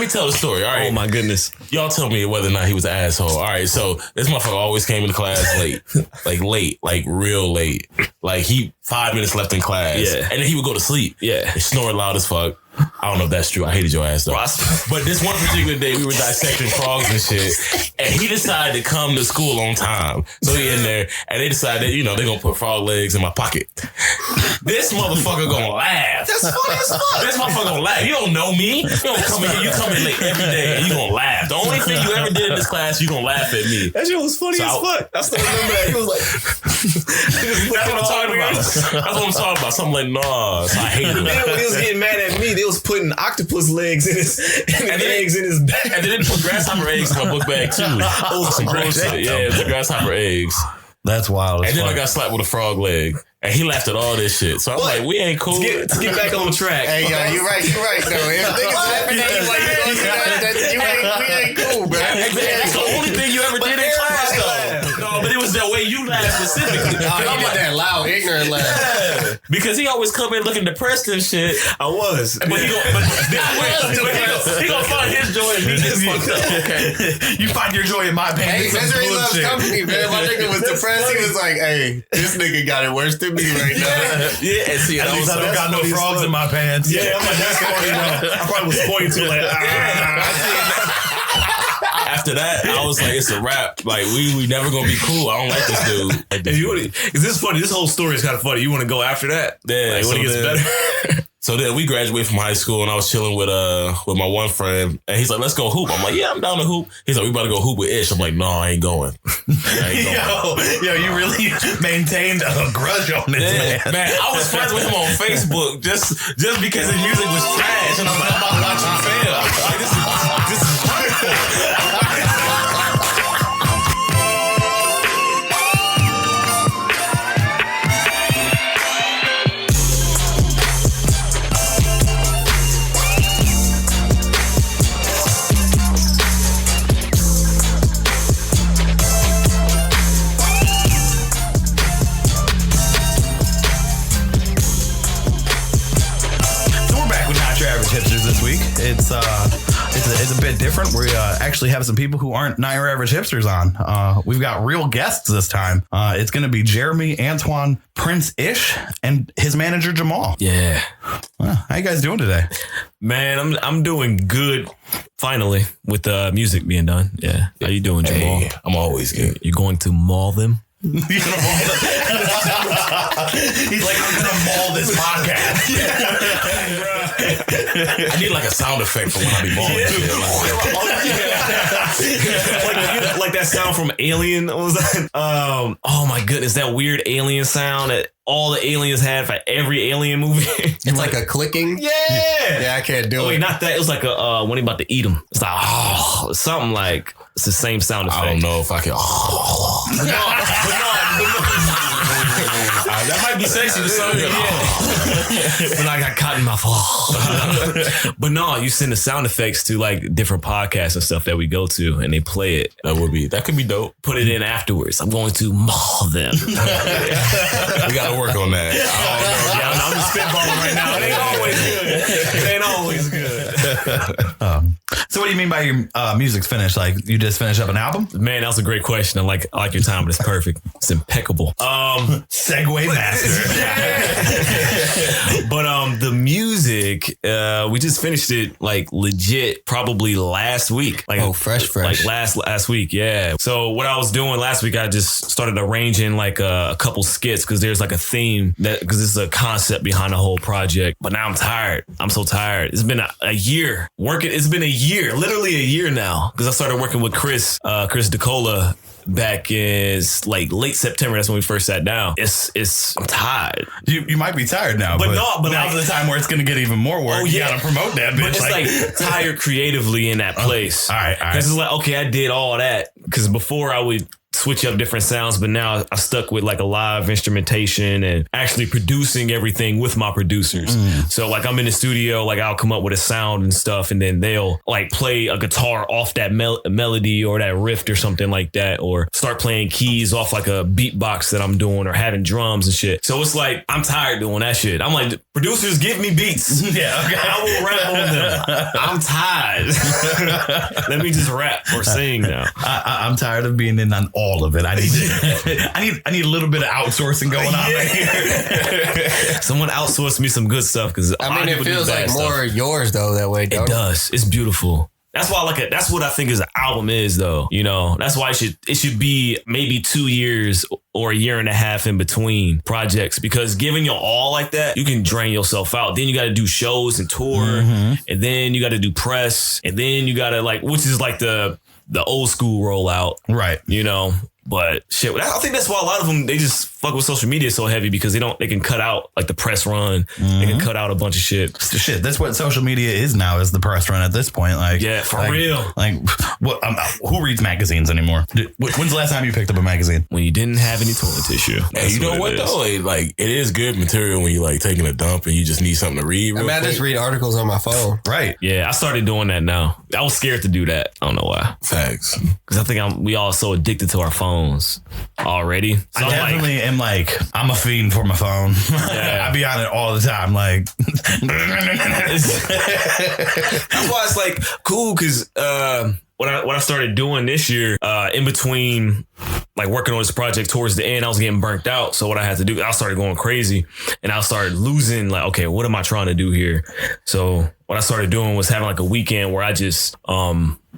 tell the story. All right. Oh my goodness. Y'all tell me whether or not he was an asshole. All right. So this motherfucker always came into class late, like real late. Like 5 minutes left in class. Yeah. And then he would go to sleep. Yeah. And snore loud as fuck. I don't know if that's true. I hated your ass though. But this one particular day we were dissecting frogs and shit, and he decided to come to school on time. So he in there, and they decided, they're gonna put frog legs in my pocket. This motherfucker gonna laugh. That's funny as fuck. This motherfucker gonna laugh. You don't know me. You don't come in here. You come in late every day, and you gonna laugh. The only thing you ever did in this class, you gonna laugh at me. That shit was funny as fuck. I still remember that. He was like, that's what I'm talking about. That's what I'm talking about. Something like, nah. So I hate it. Then when he was getting mad at me, they was putting octopus legs in his eggs in his bag. And then they put grasshopper eggs in my book bag too. Some bullshit. Yeah, it was grasshopper eggs. That's wild. And then I got slapped with a frog leg. And he laughed at all this shit. So I'm like, we ain't cool. To get back on track. Hey, yo, you're right. Though. If niggas laughing at you like we ain't cool, bro. That's the only thing you ever did in class, though. No, but it was the way you laughed specifically. I'm like that loud, ignorant laugh. Yeah. Because he always come in looking depressed and shit. I was. But he gonna find his joy in me getting fucked up. Okay. You find your joy in my pain. Hey, Misery loves company, man. My nigga was depressed. He was like, hey, this nigga got it worse than me right now. Yeah, and see, at least I don't got no frogs in my pants. Yeah, I'm like, that's funny, though. I probably was pointing to like, After that, I was like, it's a wrap. Like, we never gonna be cool. I don't like this dude. Is this funny? This whole story is kind of funny. You want to go after that? Yeah. Like, when it gets better. So then we graduated from high school, and I was chilling with my one friend, and he's like, let's go hoop. I'm like, yeah, I'm down to hoop. He's like, we about to go hoop with Ish. I'm like, no, I ain't going. Yo, you really maintained a grudge on this man. I was friends with him on Facebook just because his music was trash, and I'm like, I'm about to watch him fail. Like, this is wonderful. Hipsters this week. It's a bit different. We actually have some people who aren't Not Your Average Hipsters on. We've got real guests this time. It's going to be Jeremy, Antoine, Prince Ish, and his manager Jamal. Yeah. How you guys doing today? Man, I'm doing good. Finally, with the music being done. Yeah. How you doing, Jamal? Hey, I'm always good. You going to maul them? He's like, I'm gonna maul this podcast. I need like a sound effect for when I be mauling shit. Like that sound from Alien. What was that? Oh my goodness, that weird alien sound that all the aliens had for every alien movie. It's like a clicking. Yeah. Yeah, I can't do it. Wait, not that. It was like a when he about to eat them. It's like something like it's the same sound effect. I don't know if I can. That might be sexy to some people. But I got caught in my fall. But no, you send the sound effects to like different podcasts and stuff that we go to, and they play it. That could be dope. Put it in afterwards. I'm going to maul them. We got to work on that. I'm just spitballing right now. It ain't always good. So what do you mean by your music's finished? Like you just finished up an album? Man, that was a great question. I like your time, but it's perfect. It's impeccable. Segue master. But the music, we just finished it like legit probably last week. Like fresh. Like last week, yeah. So what I was doing last week, I just started arranging like a couple skits because there's like a theme because this is a concept behind the whole project. But now I'm tired. I'm so tired. It's been a year working. It's been a year, literally a year now, because I started working with Chris DeCola back in like late September. That's when we first sat down. I'm tired. You might be tired now, but now's like, the time where it's going to get even more work. Oh, yeah. You got to promote that bitch. But it's like tired creatively in that place. All right. Because it's like, okay, I did all that. Because before I would switch up different sounds, but now I stuck with like a live instrumentation and actually producing everything with my producers. So like I'm in the studio, like I'll come up with a sound and stuff, and then they'll like play a guitar off that melody or that riff or something like that, or start playing keys off like a beatbox that I'm doing, or having drums and shit. So it's like I'm tired doing that shit. I'm like, producers, give me beats. Yeah, okay. I will rap on them. I'm tired. Let me just rap or sing now. I'm tired of being in on all of it. I need a little bit of outsourcing going on right here. Someone outsourced me some good stuff, because I mean, it feels like more yours though that way. It does. It's beautiful. That's why I like it. That's what I think is an album is, though. You know, that's why it should be maybe 2 years or a year and a half in between projects, because giving your all like that, you can drain yourself out. Then you got to do shows and tour, and then you got to do press, and then you got to like, which is like the old school rollout, right? You know. But shit, I think that's why a lot of them, they just fuck with social media so heavy, because they can cut out like the press run. They can cut out a bunch of shit. Shit, that's what social media is now, is the press run at this point. Like, yeah, for real. Like, what? Who reads magazines anymore? When's the last time you picked up a magazine? When you didn't have any toilet tissue. Hey, you know what though? Like, it is good material when you like taking a dump and you just need something to read. I just read articles on my phone. Right. Yeah, I started doing that now. I was scared to do that. I don't know why. Facts. Because I think we all so addicted to our phones already. So I definitely am like, I'm a fiend for my phone. Yeah. I be on it all the time. Like, that's why it's like cool, because what I started doing this year, in between like working on this project towards the end, I was getting burnt out. So what I had to do, I started going crazy, and I started losing like, okay, what am I trying to do here? So what I started doing was having like a weekend where I just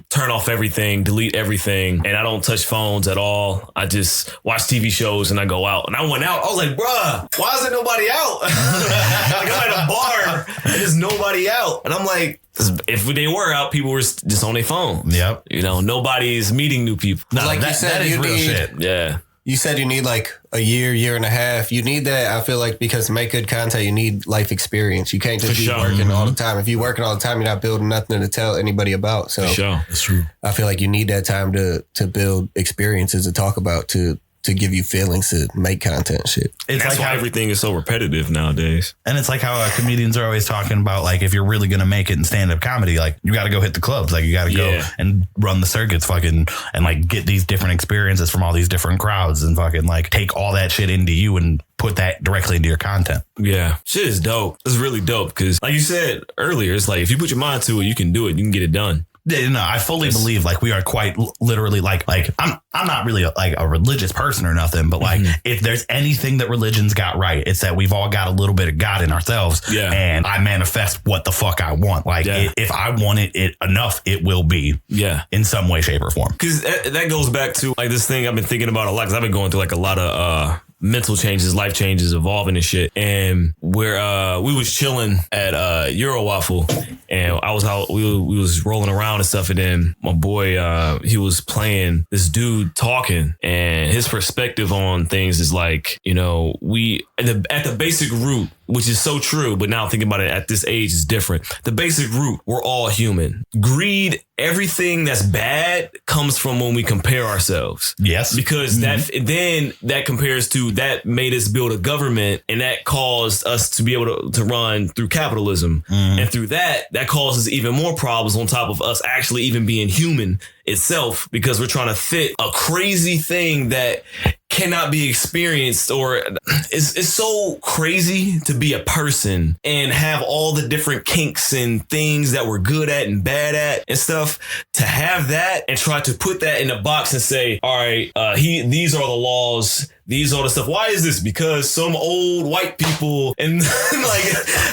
turn off everything, delete everything, and I don't touch phones at all. I just watch TV shows and I go out. And I went out. I was like, bruh, why is there nobody out? Like, I'm at a bar and there's nobody out. And I'm like, if they were out, people were just on their phone. Yep. You know, nobody's meeting new people. No, like you said, that is real shit. Yeah. You said you need like a year and a half. You need that, I feel like, because to make good content, you need life experience. You can't just be working all the time. If you're working all the time, you're not building nothing to tell anybody about. So that's true. I feel like you need that time to build experiences to talk about, to give you feelings, to make content and shit. That's like why everything is so repetitive nowadays. And it's like how comedians are always talking about, like, if you're really going to make it in stand-up comedy, like, you got to go hit the clubs. Like, you got to go and run the circuits fucking and, like, get these different experiences from all these different crowds and fucking, like, take all that shit into you and put that directly into your content. Yeah. Shit is dope. It's really dope because, like you said earlier, it's like if you put your mind to it, you can do it. You can get it done. Yeah, no, I fully believe like we are quite literally like I'm not really like a religious person or nothing, but like if there's anything that religion's got right, it's that we've all got a little bit of God in ourselves. Yeah. And I manifest what the fuck I want. Like if I want it enough, it will be. Yeah. In some way, shape, or form. Because that goes back to like this thing I've been thinking about a lot, because I've been going through like a lot of mental changes, life changes, evolving and shit. And where we was chilling at Euro Waffle, and I was out, we was rolling around and stuff, and then my boy he was playing this dude talking, and his perspective on things is like, you know, we at the basic root, which is so true, but now thinking about it at this age is different. The basic root, we're all human. Greed, everything that's bad comes from when we compare ourselves. Yes. Because that compares to, that made us build a government, and that caused us to be able to run through capitalism. And through that causes even more problems on top of us actually even being human itself, because we're trying to fit a crazy thing that cannot be experienced, or it's so crazy to be a person and have all the different kinks and things that we're good at and bad at and stuff, to have that and try to put that in a box and say, all right, these are the laws, these are the stuff. Why is this? Because some old white people and like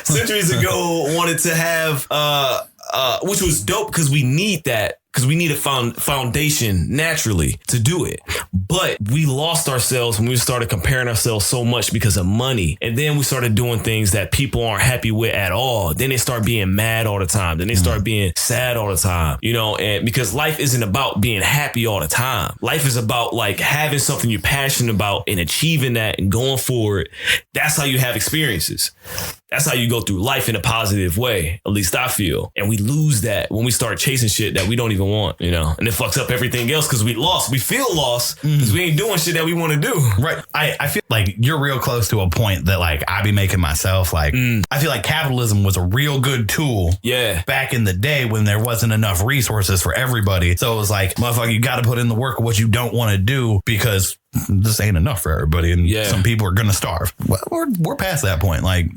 centuries ago wanted to have which was dope, because we need that. Because we need a foundation naturally to do it. But we lost ourselves when we started comparing ourselves so much because of money. And then we started doing things that people aren't happy with at all. Then they start being mad all the time. Then they start being sad all the time. You know, and because life isn't about being happy all the time. Life is about like having something you're passionate about and achieving that and going forward. That's how you have experiences. That's how you go through life in a positive way. At least I feel. And we lose that when we start chasing shit that we don't even want, you know, and it fucks up everything else because we lost. We feel lost because we ain't doing shit that we want to do. Right. I feel like you're real close to a point that like I be making myself like, I feel like capitalism was a real good tool. Yeah. Back in the day when there wasn't enough resources for everybody. So it was like, motherfucker, you got to put in the work of what you don't want to do because this ain't enough for everybody. And some people are going to starve. Well, we're past that point. Like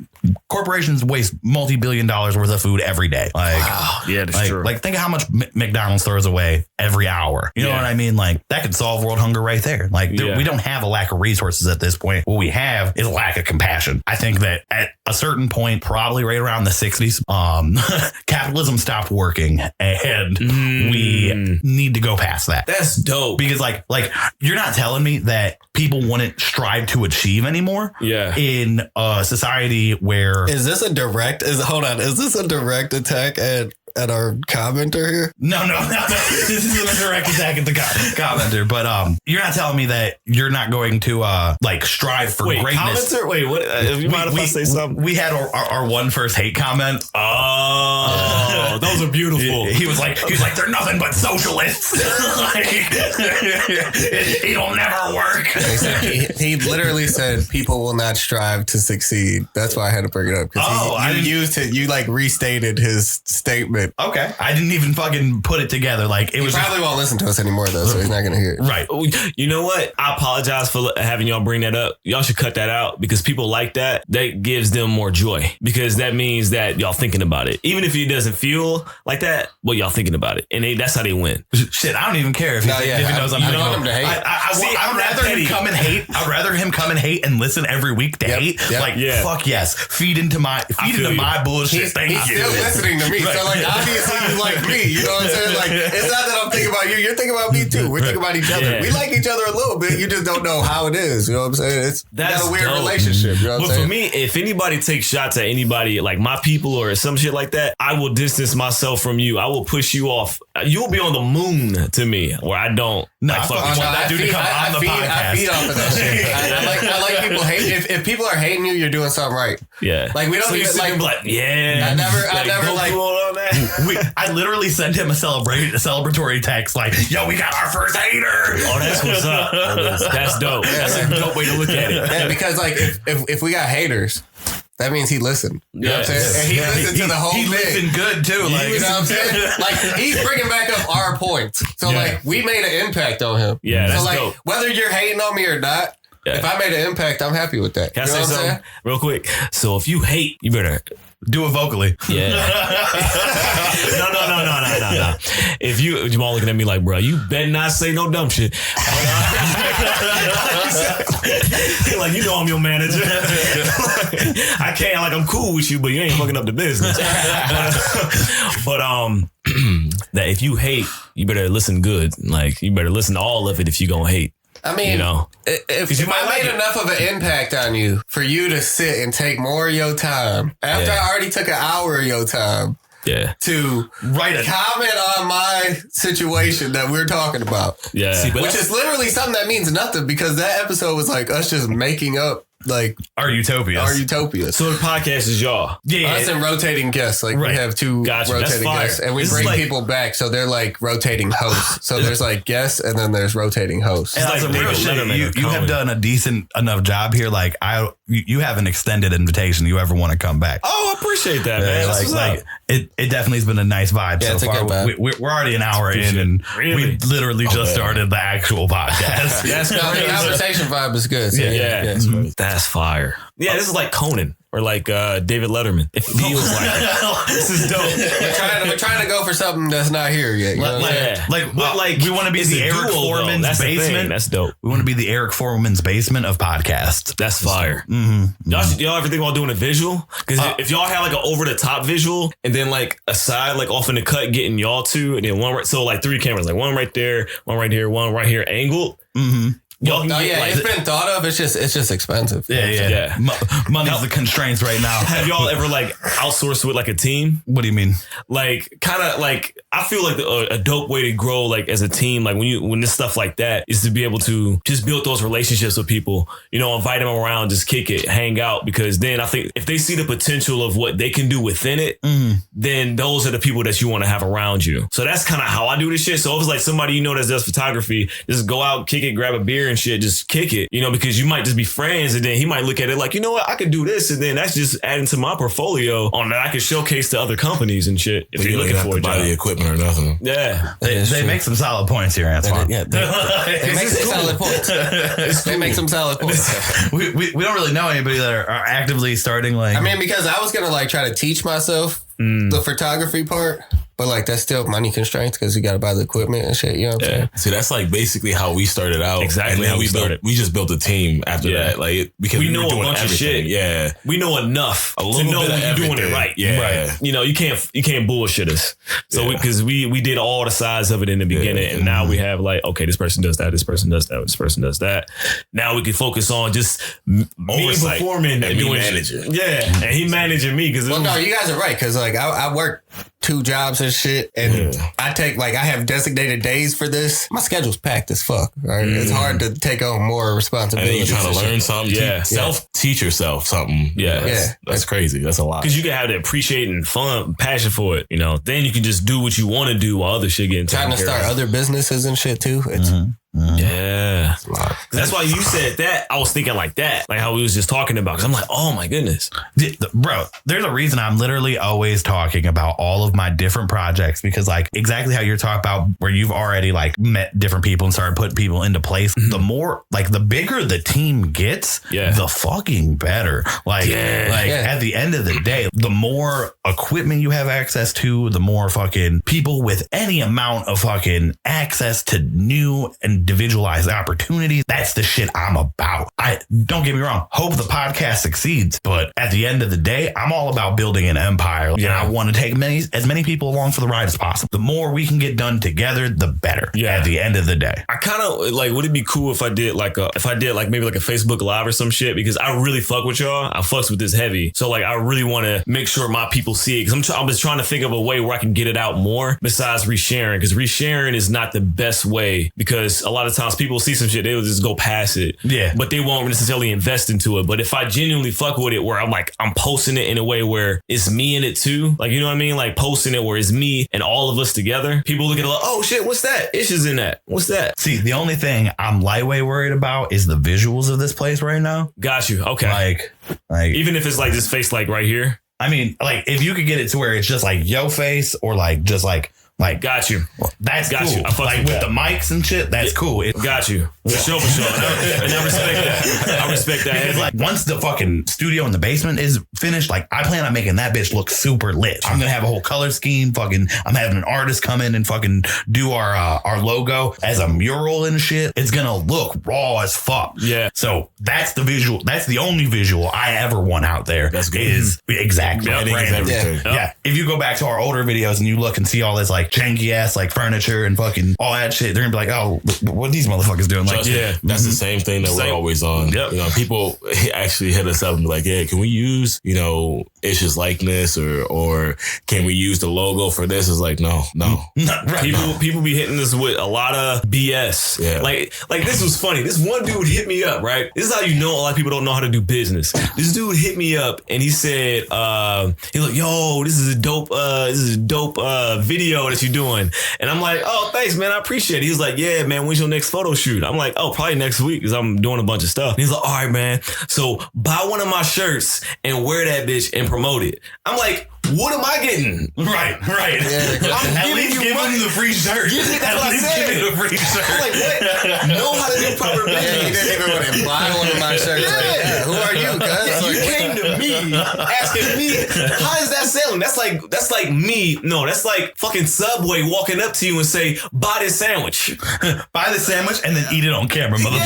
corporations waste multi-billion dollars worth of food every day. Like, wow. Yeah, that's like, true. Like think of how much McDonald's throws away every hour. You know what I mean? Like that could solve world hunger right there. Like we don't have a lack of resources at this point. What we have is a lack of compassion. I think that at a certain point, probably right around the 60s, capitalism stopped working and we need to go past that. That's dope. Because like you're not telling me that people wouldn't strive to achieve anymore in a society where is this a direct attack at our commenter here? No. This isn't a direct attack at the commenter, but you're not telling me that you're not going to like strive for greatness. Commenter? Wait, what? If you mind if I say something? We had our one first hate comment. Oh, those are beautiful. He was like, they're nothing but socialists. Like, it'll never work. He literally said people will not strive to succeed. That's why I had to bring it up because you like restated his statement. Okay, I didn't even fucking put it together. Like he probably won't listen to us anymore though, so he's not gonna hear it. Right. You know what? I apologize for having y'all bring that up. Y'all should cut that out because people like that. That gives them more joy because that means that y'all thinking about it. Even if he doesn't feel like that, well, y'all thinking about it, and that's how they win. Shit, I don't even care if he knows I'm. I want him to hate. I'd rather him come and hate. I'd rather him come and hate and listen every week to hate. Yep. Like fuck yes, feed into my bullshit. He's still listening to me, right. So like obviously you like me. You know what I'm saying? Like it's not that I'm thinking about you. You're thinking about me too. We're thinking about each other. Yeah. We like each other a little bit. You just don't know how it is. You know what I'm saying? That's a weird relationship. You know what I'm saying? For me, if anybody takes shots at anybody like my people or some shit like that, I will distance myself from you. I will push you off. You'll be on the moon to me, where I don't. No, like, fuck that dude to come on the podcast. I feed off of that shit. I like people hate. If people are hating you, you're doing something right. Yeah. Like we don't so even like. Yeah. I never like. On that. I literally sent him a celebratory text like, "Yo, we got our first hater." Oh, that's what's up. That's dope. That's a dope way to look at it. Yeah, because like if we got haters. That means he listened. You know what I'm saying? And he listened to the whole thing. He listened good too. Like, you know what I'm saying? Like he's bringing back up our points. So like we made an impact on him. Yeah, that's so like dope. Whether you're hating on me or not, if I made an impact, I'm happy with that. Can I say something real quick? So if you hate, you better do it vocally. Yeah. No. If Jamal looking at me like, bro, you better not say no dumb shit. Like, you know I'm your manager. I can't, like, I'm cool with you, but you ain't fucking up the business. But that if you hate, you better listen good. Like, you better listen to all of it if you gonna hate. I mean, you know, if I made enough of an impact on you for you to sit and take more of your time after I already took an hour of your time to comment on my situation that we're talking about. Yeah. See, which is literally something that means nothing because that episode was like us just making up like our utopias. So the podcast is y'all. Yeah. Us and rotating guests. Like we have two rotating guests and we bring people back. So they're like rotating hosts. So there's like guests and then there's rotating hosts. And like real shit, you have done a decent enough job here. Like you have an extended invitation. You ever want to come back? Oh, I appreciate that, man. Like it definitely has been a nice vibe so far. We're already an hour in and we literally just started the actual podcast. The conversation vibe is good. So yeah. That's fire. Yeah, this is like Conan or like David Letterman. It feels like it. This is dope. We're trying to go for something that's not here yet. You know like we want to be the Eric Foreman's basement. That's dope. We want to be the Eric Foreman's basement of podcasts. That's fire. Mm-hmm. Y'all ever think about doing a visual? Because if y'all have like an over the top visual and then like a side like off in the cut getting y'all two and then one so like three cameras like one right there, one right here, one right here angled. Mm-hmm. Y'all can it's been thought of. It's just expensive. Yeah. Money's the constraints right now. Have y'all ever like outsourced with like a team? What do you mean? Like kind of like I feel like a dope way to grow like as a team, like when this stuff like that is to be able to just build those relationships with people, you know, invite them around, just kick it, hang out, because then I think if they see the potential of what they can do within it, then those are the people that you want to have around you. So that's kind of how I do this shit. So if it's like somebody, you know, that does photography, just go out, kick it, grab a beer and shit, just kick it, you know, because you might just be friends and then he might look at it like, you know what, I could do this. And then that's just adding to my portfolio on that I can showcase to other companies and shit. If you're looking for a buy job. the equipment or nothing. Yeah. They make some solid points here, Antoine. They make some solid points. They make some solid points. We don't really know anybody that are actively starting like. I mean, because I was gonna like try to teach myself the photography part, but like that's still money constraints because you got to buy the equipment and shit. You know what I'm saying? See, that's like basically how we started out. Exactly And then how we started. We just built a team after that, like because we we know were a doing bunch everything. of shit. Yeah, We know enough to know bit when of you're doing it everything. right. Yeah. Right. You know, you can't bullshit us. So because we did all the sides of it in the beginning, and now we have like, okay, this person does that, this person does that, this person does that. Now we can focus on just me Oversight. performing And me doing managing. shit. Yeah, and he managing me because Well, no, you guys are right because like I work 2 jobs and shit, and I have designated days for this. My schedule's packed as fuck. Right? It's hard to take on more and then responsibilities. you're trying to learn something. Yeah. Teach yourself something. Yeah. That's crazy. That's a lot. because you can have the appreciating fun, passion for it. You know, then you can just do what you want to do while other shit getting trying to taken care start of. other businesses and shit too. It's Yeah. That's why you said that. I was thinking like that, like how we was just talking about. Because I'm like, oh my goodness. Bro, there's a reason I'm literally always talking about all of my different projects, because like exactly how you're talking about where you've already like met different people and started putting people into place. The more like the bigger the team gets, the fucking better. Like at the end of the day, the more equipment you have access to, the more fucking people with any amount of fucking access to new and individualized opportunities. That's the shit I'm about. I don't get me wrong. Hope the podcast succeeds, but at the end of the day, I'm all about building an empire. And I want to take as many people along for the ride as possible. The more we can get done together, the better. At the end of the day, I kind of like, would it be cool if I did like maybe like a Facebook Live or some shit? Because I really fuck with y'all. I fucks with this heavy. So like, I really want to make sure my people see it. Cause I'm just trying to think of a way where I can get it out more besides resharing. Cause resharing is not the best way, because a lot of times people see some shit, they will just go past it. Yeah. But they won't necessarily invest into it. But if I genuinely fuck with it, where I'm posting it in a way where it's me in it too. Like, you know what I mean? Like posting it where it's me and all of us together. People look at it like, oh shit, what's that? Ish is in that. What's that? See, the only thing I'm lightweight worried about is the visuals of this place right now. Got you. Okay. Like even if it's like this face, like right here. I mean, like if you could get it to where it's just like yo face or like just like got you. That's got cool. You. Like with the mics and shit, that's cool. Got you. For sure. And I respect that. I respect that. Because like once the fucking studio in the basement is finished, like I plan on making that bitch look super lit. I'm gonna have a whole color scheme. Fucking, I'm having an artist come in and fucking do our logo as a mural and shit. It's gonna look raw as fuck. Yeah. So that's the visual. That's the only visual I ever want out there. That's good. Is exactly. Yeah. If you go back to our older videos and you look and see all this like janky ass like furniture and fucking all that shit, they're gonna be like, oh, what are these motherfuckers doing? Like, that's the same thing that we're always on. Yep. You know, people actually hit us up and be like, yeah, can we use, you know, Ish's likeness or can we use the logo for this? It's like, no. Right. People be hitting us with a lot of BS. Yeah. Like this was funny. This one dude hit me up, right? This is how you know a lot of people don't know how to do business. This dude hit me up and he said, he's like, yo, this is a dope video that you're doing. And I'm like, oh, thanks, man. I appreciate it. He was like, yeah, man, when's your next photo shoot? I'm like, oh, probably next week because I'm doing a bunch of stuff. And he's like, all right, man. So buy one of my shirts and wear that bitch and promote it. I'm like, what am I getting? Right. Yeah, At least give him the free shirt. That's what I said. Give him the free shirt. I'm like, what? Know how to do proper Yeah, business. you didn't even want to buy one of my shirts. Like, who are you, cuz? You came to me asking me, how is that selling? That's like me. No, that's like fucking Subway walking up to you and say, buy this sandwich. Buy the sandwich and then eat it on camera, motherfucker.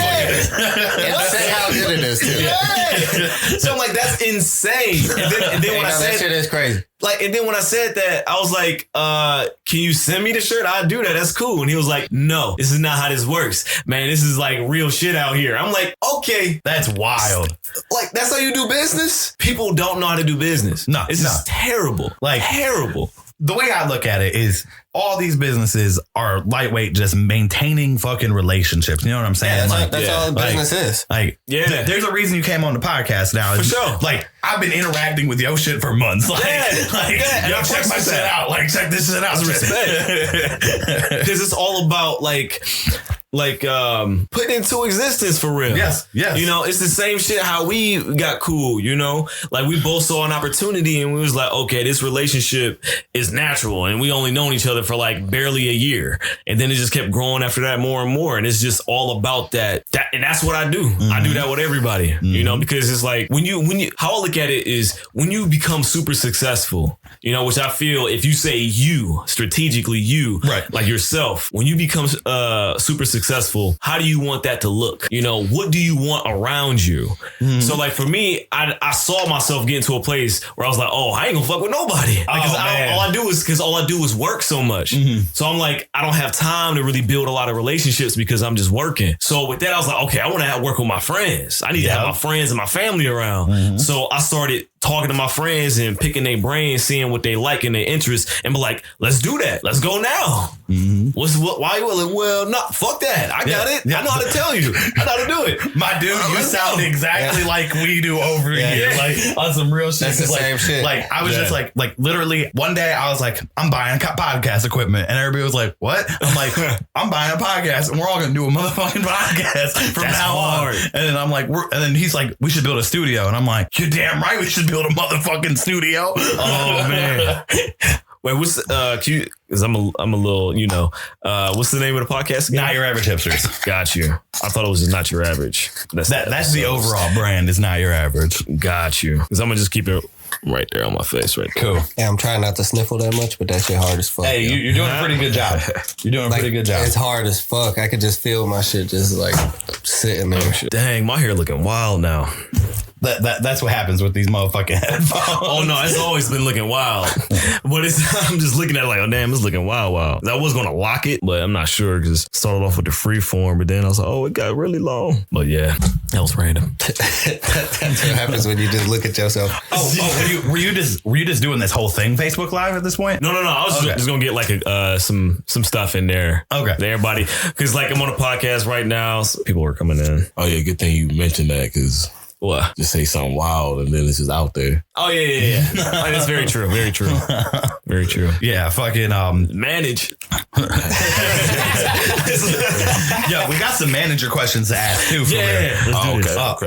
And say how good it is, too. Yeah. So I'm like, that's insane. And then when I That said shit is crazy. Like, and then when I said that, I was like, can you send me the shirt? I'll do that. That's cool. And he was like, no, this is not how this works. Man, this is like real shit out here. I'm like, okay. That's wild. Like, that's how you do business? People don't know how to do business. No, This is terrible. Like, terrible. The way I look at it is all these businesses are lightweight, just maintaining fucking relationships. You know what I'm saying? Yeah, that's all business is. Like, there's a reason you came on the podcast now. For sure. Like, I've been interacting with yo shit for months. Like, yo, check my shit out. Like, check this shit out. Respect. Because it's all about like putting into existence for real. Yes. You know, it's the same shit how we got cool, you know? Like, we both saw an opportunity and we was like, okay, this relationship is natural and we only known each other for like barely a year. And then it just kept growing after that more and more. And it's just all about that and that's what I do. I do that with everybody, you know, because it's like when you, how I look at it is when you become super successful, you know, which I feel if you say you, strategically you, right, like yourself, when you become super successful, how do you want that to look? You know, what do you want around you? So like for me, I saw myself getting to a place where I was like, oh, I ain't gonna fuck with nobody. Like, all I do is work so much. So I'm like, I don't have time to really build a lot of relationships because I'm just working. So with that, I was like, okay, I want to work with my friends. I need to have my friends and my family around. So I started talking to my friends and picking their brains, seeing what they like and their interests, and be like, let's do that. Let's go now. Why you like, well, no, fuck that. I got it. I know how to tell you. I know how to do it. My dude, you sound exactly like we do over here. Like on some real shit. That's the same shit. Like I was just like literally one day I was like, I'm buying podcast equipment. And everybody was like, what? I'm like, I'm buying a podcast and we're all going to do a motherfucking podcast from now on. And then I'm like, and then he's like, we should build a studio. And I'm like, you're damn right. We should build a motherfucking studio. Oh man. Wait, what's because I'm a little, you know, what's the name of the podcast again? Not Your Average Hipsters. Got you. I thought it was just Not Your Average. That's the overall brand is Not Your Average. Got you. Because I'm gonna just keep it right there on my face right there. Cool. Yeah, I'm trying not to sniffle that much, but that shit hard as fuck. Hey, you're doing a pretty good job. You're doing a pretty good job. It's hard as fuck. I could just feel my shit just like sitting there. Dang, my hair looking wild now. That's what happens with these motherfucking headphones. Oh no, it's always been looking wild. But I'm just looking at it like, oh damn, it's looking wild. I was gonna lock it, but I'm not sure because it started off with the free form, but then I was like, oh, it got really long. But yeah, that was random. That's what happens when you just look at yourself. Were you just doing this whole thing Facebook Live at this point? No. I was just gonna get like some stuff in there. Okay. To everybody, because like I'm on a podcast right now, so people are coming in. Oh yeah, good thing you mentioned that because. What? Just say something wild and then it's just out there. Oh yeah. That's very true. Very true. Very true. Yeah, fucking manage. Yeah, we got some manager questions to ask too. Okay.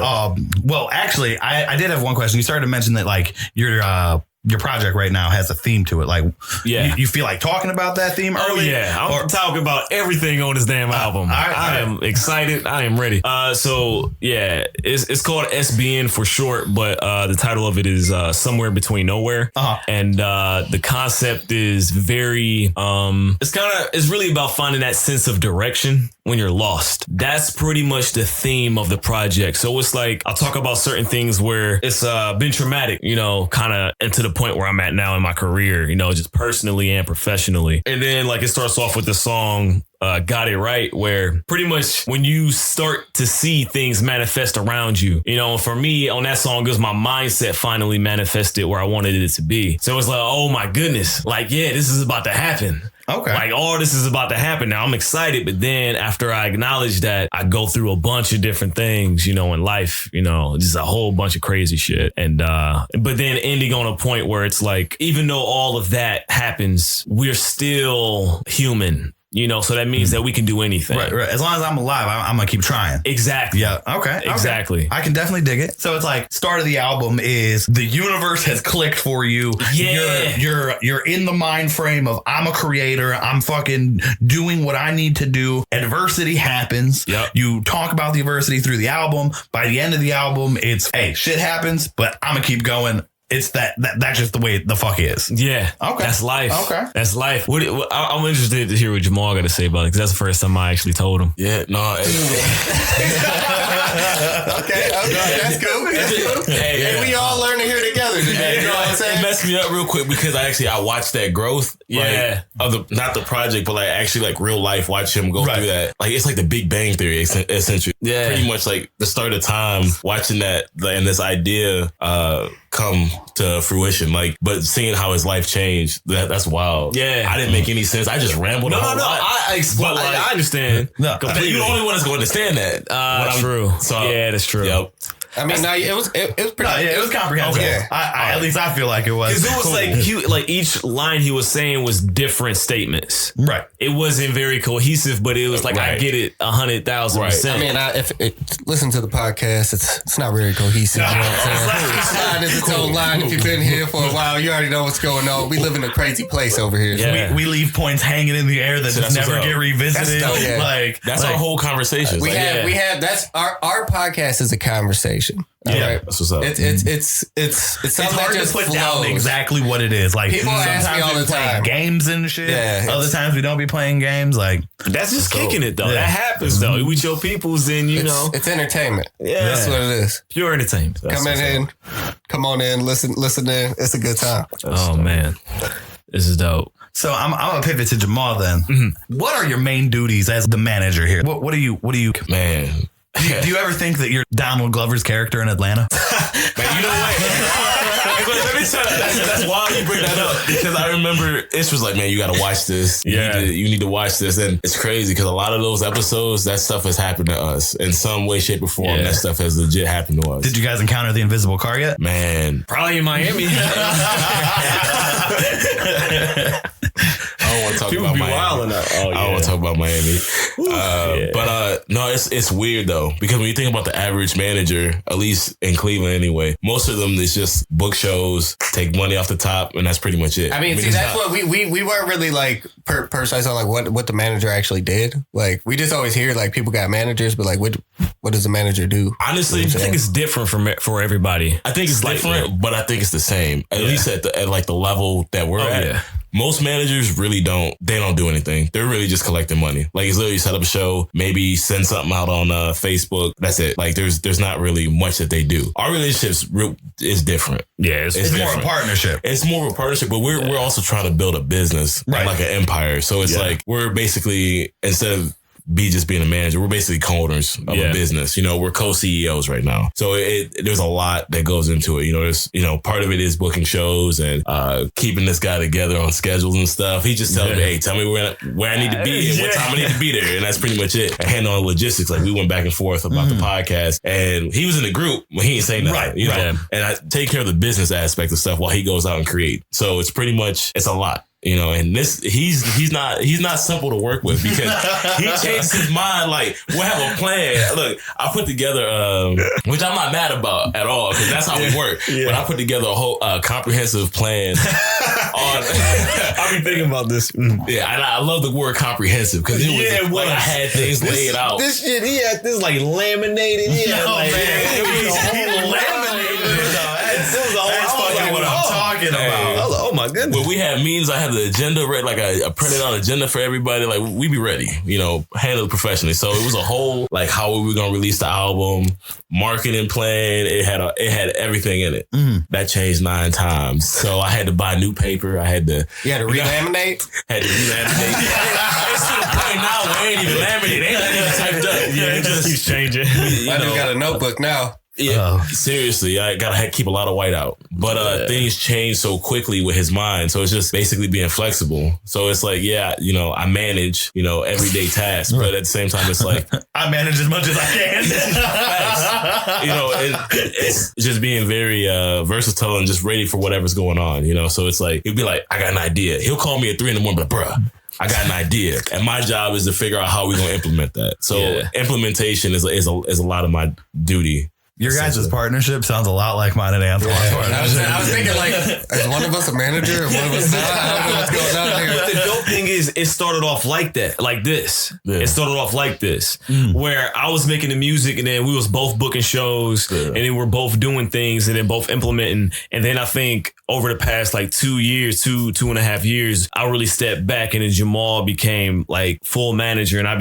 Well, actually, I did have one question. You started to mention that like your project right now has a theme to it. Like, you feel like talking about that theme early? Oh, yeah. I'm talking about everything on this damn album. I am excited. I am ready. So, yeah, it's called SBN for short, but the title of it is Somewhere Between Nowhere. And the concept is very, it's really about finding that sense of direction when you're lost. That's pretty much the theme of the project. So it's like, I'll talk about certain things where it's been traumatic, you know, kind of into the point where I'm at now in my career, you know, just personally and professionally. And then like it starts off with the song Got It Right, where pretty much when you start to see things manifest around you, you know, for me on that song, it was my mindset finally manifested where I wanted it to be. So it's like, oh my goodness, like, yeah, this is about to happen. Okay. Like all this is about to happen now. I'm excited. But then after I acknowledge that, I go through a bunch of different things, you know, in life, you know, just a whole bunch of crazy shit. And but then ending on a point where it's like, even though all of that happens, we're still human. You know, so that means that we can do anything. Right. As long as I'm alive, I'm going to keep trying. Exactly. Yeah. Okay. Exactly. I can definitely dig it. So it's like start of the album is the universe has clicked for you. Yeah. You're in the mind frame of I'm a creator. I'm fucking doing what I need to do. Adversity happens. Yep. You talk about the adversity through the album. By the end of the album, it's, hey, shit happens, but I'm going to keep going. It's that's just the way the fuck is. Yeah. Okay. That's life. Okay. That's life. I'm interested to hear what Jamal got to say about it because that's the first time I actually told him. Yeah. No. That's cool. And we all learn to hear together today. You know what I'm saying? It messed me up real quick because I watched that growth. Yeah. Of not the project, but like actually like real life, watch him go through that. Like it's like the Big Bang Theory, essentially. Yeah. Pretty much like the start of time, watching that and this idea come to fruition. Like, but seeing how his life changed, that's wild. Yeah. I didn't make any sense. I just rambled. No. I understand. No, completely. You're the only one that's going to understand that. True. So, yeah, that's true. Yep. I mean, it was pretty. It was comprehensive. Okay. At least I feel like it was. Because it was like each line he was saying was different statements. Right. It wasn't very cohesive, but it was like I get it 100,000%. I mean, listen to the podcast. It's not very cohesive. You know what I'm saying? Each line is its own line. If you've been here for a while, you already know what's going on. We live in a crazy place over here. Yeah. We leave points hanging in the air that just never get revisited. That's our whole conversation. We have that's our podcast is a conversation. Yeah, that's what's up. It's something hard that just to put flows. down exactly what it is. Like people ask me all the time, games and shit. Yeah, other times we don't be playing games. Like that's just kicking it though. Yeah. That happens though. With your peoples, then you know it's entertainment. Yeah, that's what it is. Pure entertainment. Come on in, listen in. It's a good time. Oh man, this is dope. So I'm gonna pivot to Jamal then. Mm-hmm. What are your main duties as the manager here? What do you man? Do you ever think that you're Donald Glover's character in Atlanta? Man, you know what? Let me tell you, that's why you bring that up, because I remember Ish was like, man, you got to watch this. You need to watch this. And it's crazy because a lot of those episodes, that stuff has happened to us in some way, shape, or form. Yeah. That stuff has legit happened to us. Did you guys encounter the invisible car yet? Man. Probably in Miami. I don't want to talk about Miami. I don't want to talk about Miami. But no, it's weird though, because when you think about the average manager, at least in Cleveland anyway, most of them is just book shows, take money off the top, and that's pretty much it. I mean that's what we weren't really like precise on like what the manager actually did. Like we just always hear like people got managers, but like what does the manager do? Honestly, I think it's different for everybody. I think it's different, but I think it's the same. At least at like the level that we're at. Yeah. Most managers really don't do anything. They're really just collecting money. Like it's literally set up a show, maybe send something out on Facebook. That's it. Like there's not really much that they do. Our relationships is different. Yeah, it's more of a partnership. It's more of a partnership, but we're also trying to build a business, right, like an empire. So it's like we're basically, instead of just being a manager, we're basically co-owners of a business. You know, we're co-CEOs right now. So there's a lot that goes into it. You know, there's, part of it is booking shows and keeping this guy together on schedules and stuff. He just tells me, hey, tell me where I need to be and what time I need to be there. And that's pretty much it. I handle on logistics. Like we went back and forth about the podcast, and he was in the group when he ain't saying nothing. Right, you know? And I take care of the business aspect of stuff while he goes out and create. So it's pretty much, it's a lot. You know, and he's not simple to work with, because he changes his mind. Like, we'll have a plan. Look, I put together, which I'm not mad about at all, because that's how we work. Yeah. But I put together a whole comprehensive plan. I've been thinking about this. Yeah, and I love the word comprehensive, because it was I had things laid out. This shit, he had this like laminated. He laminated it. That's fucking what I'm talking about. Oh my goodness. When we have meetings, I have the agenda ready, like a printed out agenda for everybody. Like we be ready, handle it professionally. So it was a whole, like, how were we going to release the album, marketing plan. It had everything in it. That changed 9 times. So I had to buy new paper. You had to relaminate? Had to relaminate. It's to the point now where it ain't even laminated. It ain't even typed up. Yeah, it just keeps changing. I just got a notebook now. Yeah, seriously, I gotta keep a lot of white out. But things change so quickly with his mind, so it's just basically being flexible. So it's like, I manage, everyday tasks, but at the same time, it's like I manage as much as I can. It's just being very versatile and just ready for whatever's going on. So it's like he'll be like, I got an idea. He'll call me at 3 a.m, but bruh, I got an idea, and my job is to figure out how we're gonna implement that. So implementation is a lot of my duty. Your guys' partnership sounds a lot like mine and Antoine's partnership. I was thinking, like, is one of us a manager and one of us not? I don't know what's going on here. The dope thing is, it started off like that, like this. Yeah. It started off like this, where I was making the music and then we was both booking shows and then we're both doing things and then both implementing. And then I think over the past like 2 years, two and a half years, I really stepped back and then Jamal became like full manager and I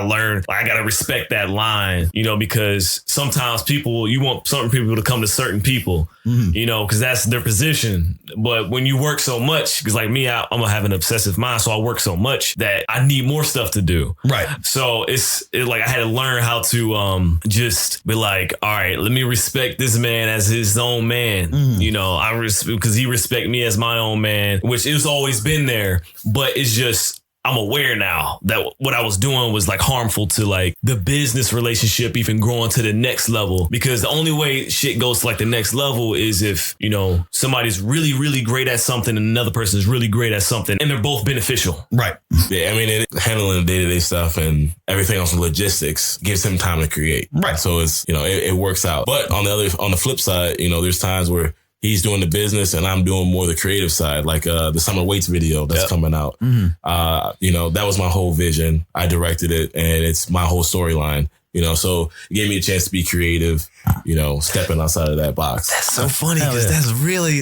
learned like, I got to respect that line, you know, because sometimes you want certain people to come to certain people, you know, because that's their position. But when you work so much, because like me, I'm gonna have an obsessive mind. So I work so much that I need more stuff to do. Right. So it's like I had to learn how to just be like, all right, let me respect this man as his own man. You know, because he respect me as my own man, which it's always been there. But it's just, I'm aware now that what I was doing was like harmful to like the business relationship, even growing to the next level, because the only way shit goes to like the next level is if, you know, somebody's really, really great at something and another person is really great at something and they're both beneficial. Right. Yeah. I mean, handling the day-to-day stuff and everything else in logistics gives him time to create. Right. So it's, you know, it works out. But on the flip side, you know, there's times where he's doing the business and I'm doing more the creative side, like the Summer Weights video that's coming out. You know, that was my whole vision. I directed it and it's my whole storyline, you know, so it gave me a chance to be creative, you know, stepping outside of that box. That's so funny because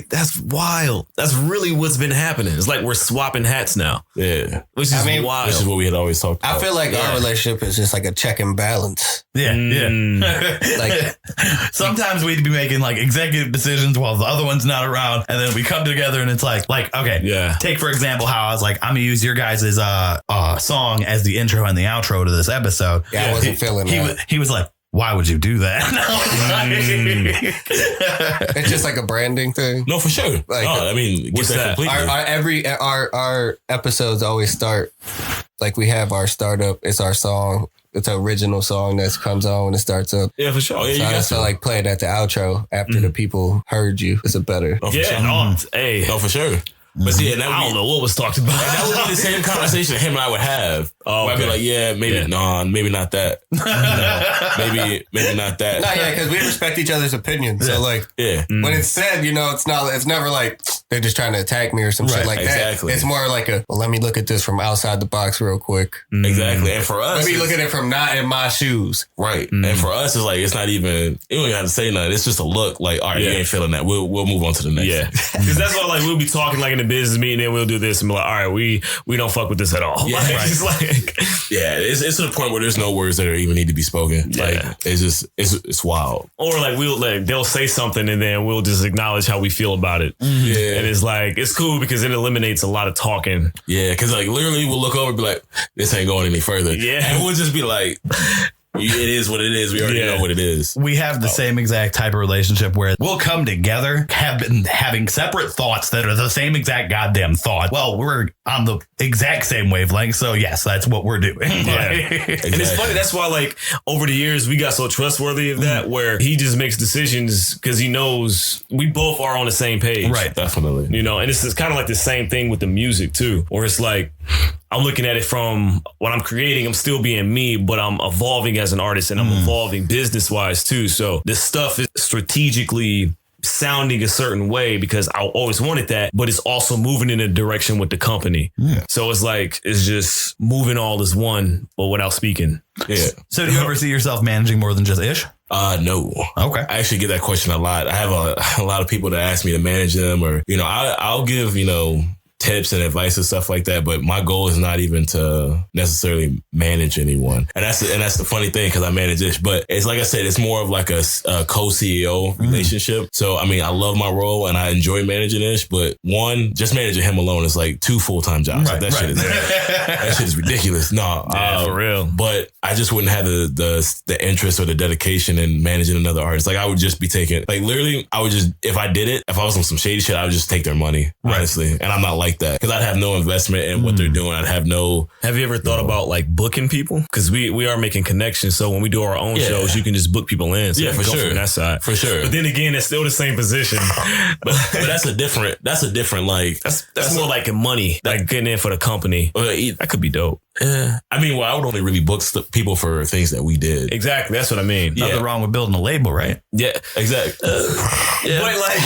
that's wild. That's really what's been happening. It's like we're swapping hats now. Yeah. Which is wild. Which is what we had always talked about. I feel like our relationship is just like a check and balance. Yeah. Like sometimes we'd be making like executive decisions while the other one's not around. And then we come together and it's like, okay, take for example, how I was like, I'm going to use your guys' song as the intro and the outro to this episode. Yeah, I wasn't feeling that. He was like, why would you do that? It's just like a branding thing. No, for sure. Like, I mean, what's that? Our episodes always start like we have our startup. It's our song. It's an original song that comes on when it starts up. Yeah, for sure. Yeah, so I just feel like playing at the outro after the people heard you is a better. Oh, for sure. Hey. Oh, for sure. But see, and I don't know what was talked about. And that would be the same conversation him and I would have. Oh, I'd be like, maybe not that. Maybe not that. No, yeah, because we respect each other's opinions. So like, when it's said, you know, it's never like they're just trying to attack me or some shit like that. It's more like let me look at this from outside the box real quick. Exactly. And for us, let me look at it from not in my shoes. Right. And for us, it's like, it's not even, you don't even have to say nothing. It's just a look like, all right, you ain't feeling that. We'll move on to the next. Yeah. Because that's why like we'll be talking like in the business meeting and we'll do this and be like, all right, we don't fuck with this at all. Yeah, like, it's like, it's to the point where there's no words that even need to be spoken. Yeah. Like it's just it's wild. Or like they'll say something and then we'll just acknowledge how we feel about it. Yeah. And it's like it's cool because it eliminates a lot of talking. Yeah, because like literally we'll look over and be like, this ain't going any further. Yeah. And we'll just be like, it is what it is. We already know what it is. We have the same exact type of relationship where we'll come together, have been having separate thoughts that are the same exact goddamn thought. Well, we're on the exact same wavelength. So yes, that's what we're doing. Yeah. Exactly. And it's funny. That's why like over the years, we got so trustworthy of that where he just makes decisions because he knows we both are on the same page. Right. Definitely. You know, and it's kind of like the same thing with the music too, where it's like, I'm looking at it from what I'm creating. I'm still being me, but I'm evolving as an artist and I'm evolving business wise too. So this stuff is strategically sounding a certain way because I always wanted that, but it's also moving in a direction with the company. Yeah. So it's like, it's just moving all as one, but without speaking. Yeah. So do you ever see yourself managing more than just Ish? No. Okay. I actually get that question a lot. I have a lot of people that ask me to manage them or, you know, I'll give, you know, tips and advice and stuff like that, but my goal is not even to necessarily manage anyone, and that's the funny thing because I manage Ish, but it's like I said, it's more of like a co-CEO relationship. So I mean, I love my role and I enjoy managing Ish, but just managing him alone is like 2 full-time jobs. Right, like that shit is ridiculous. No, for real. But I just wouldn't have the interest or the dedication in managing another artist. Like I would just be taking, like literally, I would just, if I did it, if I was on some shady shit, I would just take their money, honestly. And I'm not like that because I'd have no investment in what they're doing. I'd have no. Have you ever thought about like booking people? Because we are making connections. So when we do our own shows, you can just book people in. So yeah, for sure. From that side, for sure. But then again, it's still the same position. but that's a different like that's more like money, like getting in for the company. That could be dope. Yeah. I mean, well, I would only really book people for things that we did. Exactly. That's what I mean. Nothing wrong with building a label, right? Yeah, exactly. Yeah. But like,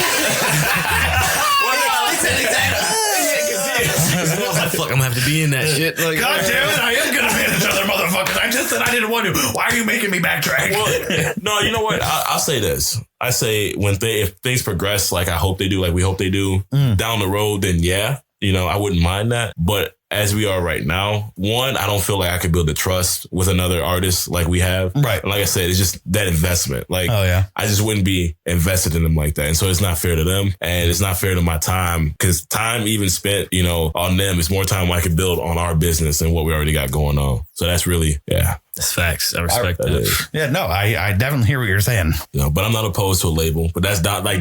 fuck, I'm gonna have to be in that shit. Like, God damn it, I am gonna manage other motherfuckers. I just said I didn't want to. Why are you making me backtrack? Well, no, you know what? I'll say this. I say if things progress like I hope they do, like we hope they do down the road, then yeah, I wouldn't mind that. But as we are right now, one, I don't feel like I could build a trust with another artist like we have. Right. And like I said, it's just that investment. Like, oh, yeah. I just wouldn't be invested in them like that. And so it's not fair to them. And it's not fair to my time, because time even spent, on them is more time I could build on our business and what we already got going on. So that's really, that's facts. I respect that. Yeah, no, I definitely hear what you're saying. But I'm not opposed to a label. But that's down the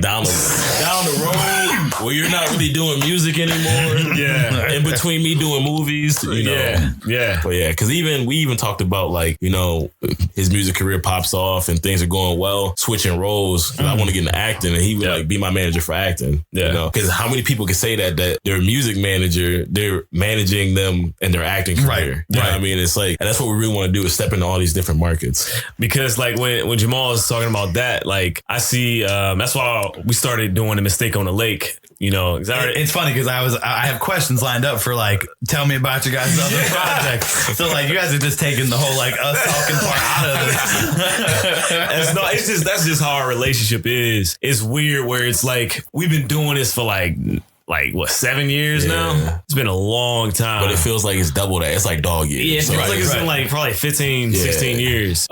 road where you're not really doing music anymore. Yeah. In between me doing movies, Yeah. But yeah, because we even talked about like, his music career pops off and things are going well, switching roles. Cause I want to get into acting, and he would like be my manager for acting. Yeah. Because how many people can say that their music manager, they're managing them in their acting career. Right. You know what I mean? It's like, and that's what we really want to do, is step into all these different markets. Because like when Jamal is talking about that, like I see, that's why we started doing A Mistake on the Lake. It's funny because I have questions lined up for like, tell me about your guys' other projects. So like, you guys are just taking the whole like us talking part out of this. That's just how our relationship is. It's weird where it's like we've been doing this for like what, 7 years now? It's been a long time. But it feels like it's double that. It's like dog years. Yeah, it feels like it's been like probably 15, 16 years.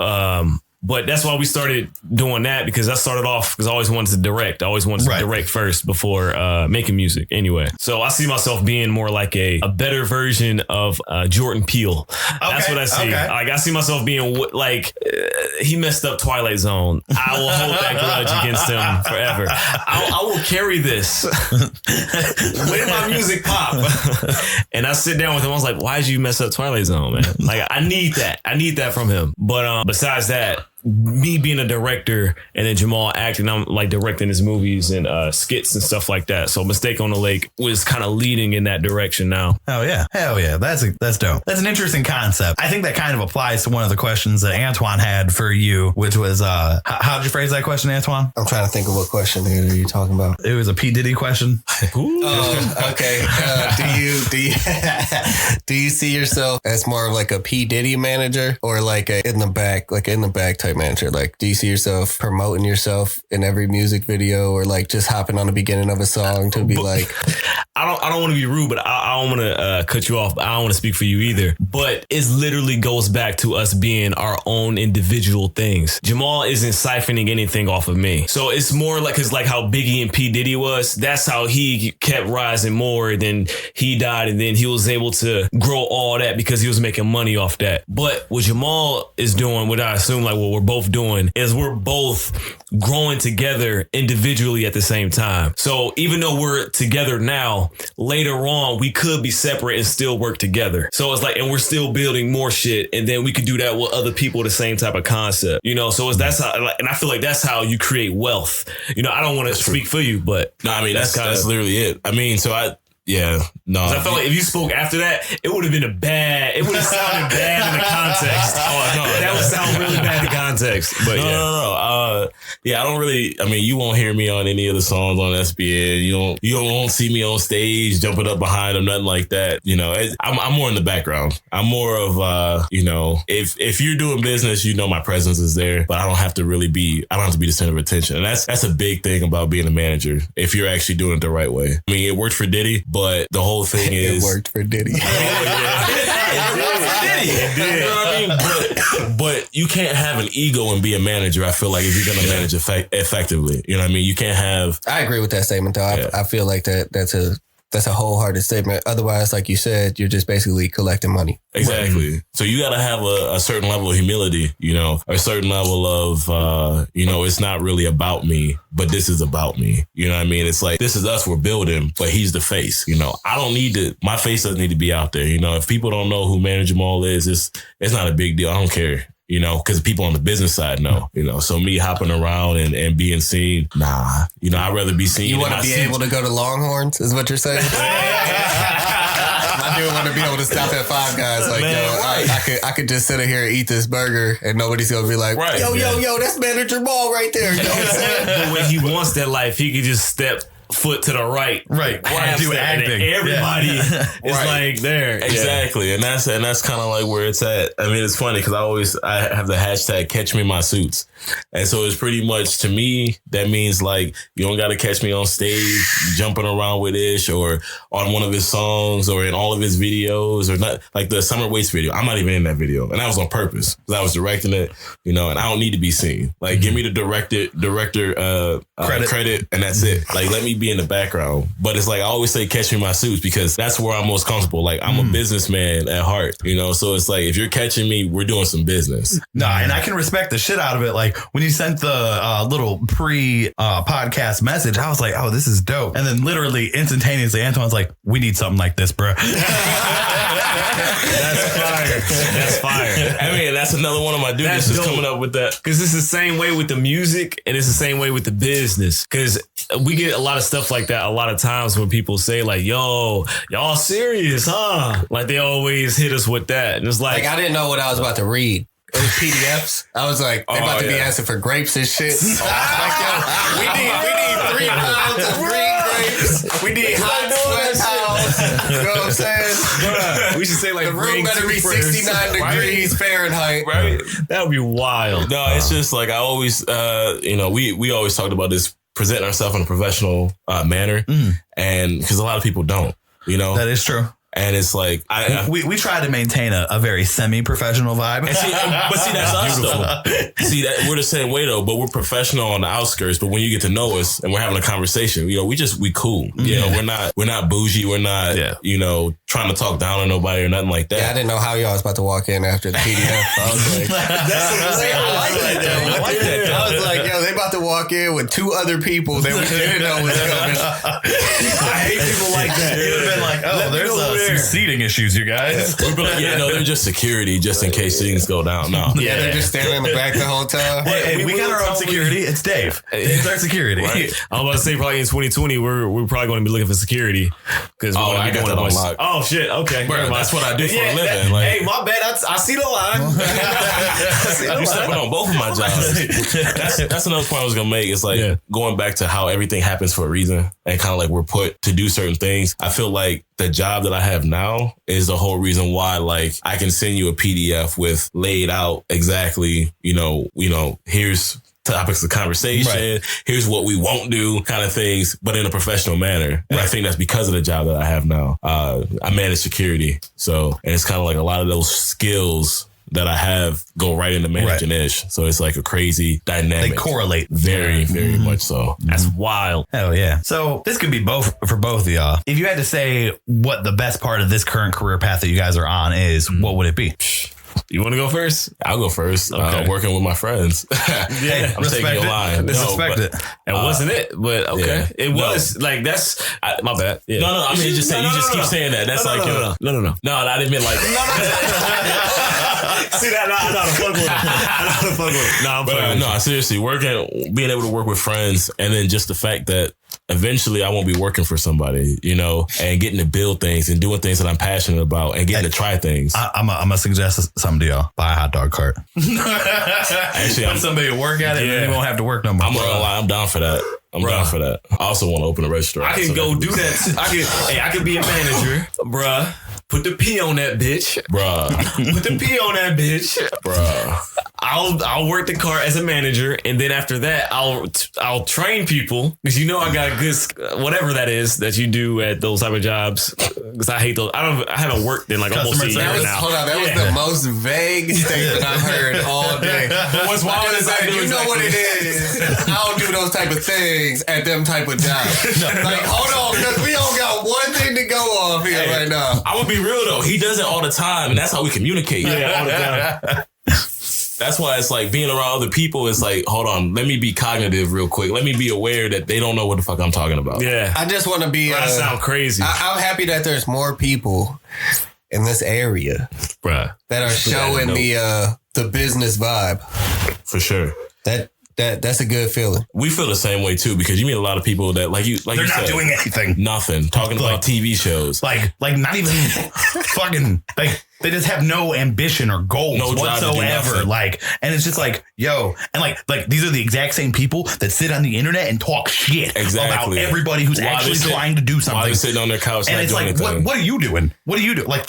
But that's why we started doing that, because I started off because I always wanted to direct. I always wanted to direct first before making music anyway. So I see myself being more like a better version of Jordan Peele. That's what I see. Okay. Like I see myself being like, he messed up Twilight Zone. I will hold that grudge against him forever. I will carry this when my music pop. And I sit down with him. I was like, why did you mess up Twilight Zone, man? Like I need that. I need that from him. But besides that, me being a director and then Jamal acting, I'm like directing his movies and skits and stuff like that. So Mistake on the Lake was kind of leading in that direction now. Oh yeah. Hell yeah. That's dope. That's an interesting concept. I think that kind of applies to one of the questions that Antoine had for you, which was, how'd you phrase that question, Antoine? I'm trying to think of what question are you talking about. It was a P. Diddy question. Okay. Do you see yourself as more of like a P. Diddy manager, or like in the back type manager? Like, do you see yourself promoting yourself in every music video, or like just hopping on the beginning of a song to be like, I don't want to be rude, but I don't want to cut you off. But I don't want to speak for you either. But it literally goes back to us being our own individual things. Jamal isn't siphoning anything off of me. So it's more like, cause like how Biggie and P. Diddy was, that's how he kept rising more. Then he died, and then he was able to grow all that because he was making money off that. But what Jamal is doing, what I assume like what we're both doing, is we're both growing together individually at the same time. So even though we're together now, later on we could be separate and still work together. So it's like, and we're still building more shit, and then we could do that with other people, the same type of concept, so that's how, and I feel like that's how you create wealth. I don't want to speak for you, but no, I mean that's literally it. I mean, I felt like if you spoke after that, it would have been it would have sounded bad in the context. That would sound really bad in context. But I don't really, I mean, you won't hear me on any of the songs on SBN. You won't see me on stage jumping up behind them, nothing like that. I'm more in the background. I'm more of, if you're doing business, my presence is there, but I don't have to be the center of attention. And that's a big thing about being a manager, if you're actually doing it the right way. I mean, it worked for Diddy, but the whole thing is... It worked for Diddy. It did. You know what I mean? But you can't have an ego and be a manager, I feel like, if you're going to manage effectively. You know what I mean? You can't have... I agree with that statement, though. Yeah. I feel like that's a wholehearted statement. Otherwise, like you said, you're just basically collecting money. Exactly. So you got to have a certain level of humility, a certain level of, it's not really about me, but this is about me. You know what I mean? It's like, this is us, we're building, but he's the face. I don't need to, my face doesn't need to be out there. If people don't know who Manager Jamal is, it's not a big deal. I don't care. Because people on the business side know, so me hopping around and being seen, I'd rather be seen. You want to be able to go to Longhorns is what you're saying? My do want to be able to stop at Five Guys. Like, I could just sit in here and eat this burger, and nobody's gonna be like, yo, that's Manager Ball right there. You know what I'm saying? But when he wants that life, he can just step foot to the right, do acting. Everybody is like there, exactly, and that's kind of like where it's at. I mean, it's funny because I have the hashtag Catch Me in My Suits, and so it's pretty much, to me, that means like you don't got to catch me on stage jumping around with Ish or on one of his songs or in all of his videos, or not like the Summer Waste video. I'm not even in that video, and that was on purpose because I was directing it, and I don't need to be seen. Like, give me the director credit, and that's it. Like, let me be in the background. But it's like I always say, catch me in my suits, because that's where I'm most comfortable. Like, I'm a businessman at heart, so it's like if you're catching me, we're doing some business. Nah, and I can respect the shit out of it. Like, when you sent the little pre-podcast message, I was like, oh, this is dope. And then literally instantaneously, Antoine's like, we need something like this, bro. That's fire. I mean, that's another one of my dudes is coming up with that. Because it's the same way with the music, and it's the same way with the business. Because we get a lot of stuff like that a lot of times when people say like, yo, y'all serious, huh? Like, they always hit us with that. And it's like I didn't know what I was about to read. It was PDFs. I was like, they about to be asking for grapes and shit. Like, yo, we need 3 pounds of green grapes. We need hot sweat towels. You know what I'm saying? We should say like, the room better be 69 degrees Fahrenheit. Right? That would be wild. No, it's just like I always, we always talked about this, presenting ourselves in a professional manner, and because a lot of people don't, That is true. And it's like we try to maintain a very semi-professional vibe. But see, that's us though. See, that we're the same way though, but we're professional on the outskirts. But when you get to know us and we're having a conversation, we cool. We're not bougie. We're not trying to talk down on nobody or nothing like that. Yeah, I didn't know how y'all was about to walk in after the PDF. I was like, I like that. I was like, yo, they about to walk in with 2 other people that we didn't know was coming. I hate people like that. You'd have been like, oh, there's some seating issues, you guys. We'd be like, they're just security, just in case things go down. No. Yeah, they're just standing in the back the whole time. Hey, we got our own security. It's Dave. It's our security. Right. I was about to say, probably in 2020, we're probably going to be looking for security. Because I got that unlocked. Oh, shit. Okay. Bro, that's what I do for a living. Hey, my bad. I see the line. I'm stepping on both of my jobs. That's another point I was going to make. It's like going back to how everything happens for a reason, and kind of like we're put to do certain things. I feel like the job that I have now is the whole reason why, like, I can send you a PDF with laid out exactly, here's topics of conversation, here's what we won't do, kind of things, but in a professional manner. And I think that's because of the job that I have now. I manage security. So, and it's kind of like a lot of those skills that I have go right into managing Ish. So it's like a crazy dynamic. They correlate. Very, very much so. That's wild. Hell yeah. So this could be both for both of y'all. If you had to say what the best part of this current career path that you guys are on is, what would it be? You want to go first? I'll go first. Okay. Working with my friends. I'm taking your line. Respect it. It wasn't it, but okay. Yeah. It was like that's my bad. Yeah. No. I mean, you just keep saying that. That's no, I didn't mean like. See that? No, I'm not a fuck with it. No, I'm playing. No, seriously, being able to work with friends, and then just the fact that eventually I won't be working for somebody, and getting to build things and doing things that I'm passionate about and getting to try things. I'm gonna suggest something to y'all. Buy a hot dog cart. Actually, put somebody to work at it, and then you won't have to work no more. I'm not gonna lie, I'm down for that. I'm down for that. I also want to open a restaurant. I can go do that. I can be a manager, bruh. Put the P on that bitch. Bruh. Put the P on that bitch. Bruh. I'll work the car as a manager, and then after that, I'll train people, because I got a good whatever that is that you do at those type of jobs. Because I hate those. I haven't worked in like almost a year now. Hold on, that was the most vague statement I've heard all day. But what's wild is that you know what it is. I don't do those type of things at them type of jobs. Like, hold on, because we don't got one thing to go off here right now. I would be real though. He does it all the time, and that's how we communicate. Yeah, all the time. That's why it's like being around other people. It's like, hold on, let me be cognitive real quick. Let me be aware that they don't know what the fuck I'm talking about. Yeah. I just want to be. That sound crazy. I'm happy that there's more people in this area, bruh, that are showing the business vibe. For sure. That That's a good feeling. We feel the same way too, because you meet a lot of people that they're not doing anything. Nothing. Talking about TV shows. Like not even fucking they just have no ambition or goals whatsoever. Like, and it's just like, yo, and like these are the exact same people that sit on the internet and talk shit about everybody who's actually trying to do something. While they're sitting on their couch, and it's like, what are you doing? What do you do? Like,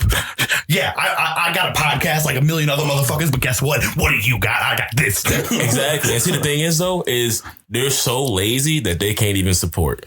yeah, I got a podcast like a million other motherfuckers, but guess what? What do you got? I got this. Exactly. And see, the thing is though, is they're so lazy that they can't even support.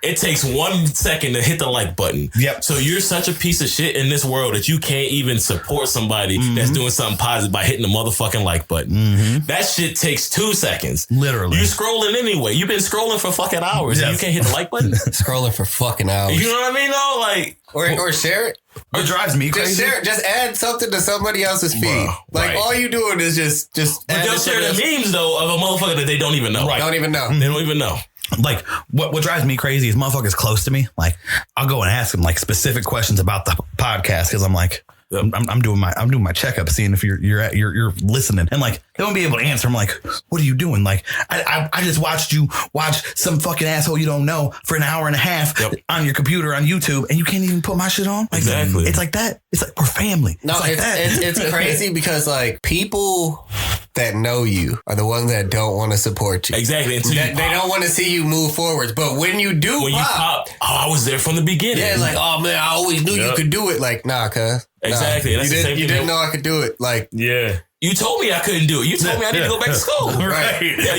It takes 1 second to hit the like button. Yep. So you're such a piece of shit in this world that you can't even support somebody that's doing something positive by hitting the motherfucking like button. That shit takes 2 seconds. Literally. You're scrolling anyway. You've been scrolling for fucking hours and you can't hit the like button. Scrolling for fucking hours. You know what I mean though? Like, or share it. It drives me crazy. Just share it. Just add something to somebody else's feed. All you doing is just. But they'll share the memes though of a motherfucker that they don't even know. Right. Don't even know. They don't even know. Like what drives me crazy is motherfuckers close to me. Like I'll go and ask them like specific questions about the podcast because I'm like I'm doing my checkup, seeing if you're listening, and like they won't be able to answer. I'm like, what are you doing? Like I just watched you watch some fucking asshole you don't know for an hour and a half on your computer on YouTube, and you can't even put my shit on. Like, exactly. It's like that. It's like we're family. No, it's crazy because like people that know you are the ones that don't want to support you. Exactly. They don't want to see you move forwards. But when you pop, I was there from the beginning. Yeah, like, oh man, I always knew you could do it. Like, nah, cuz. Exactly. Nah. You didn't know I could do it. Like, yeah. You told me I couldn't do it. You told me I need to go back to school. Right. Yeah,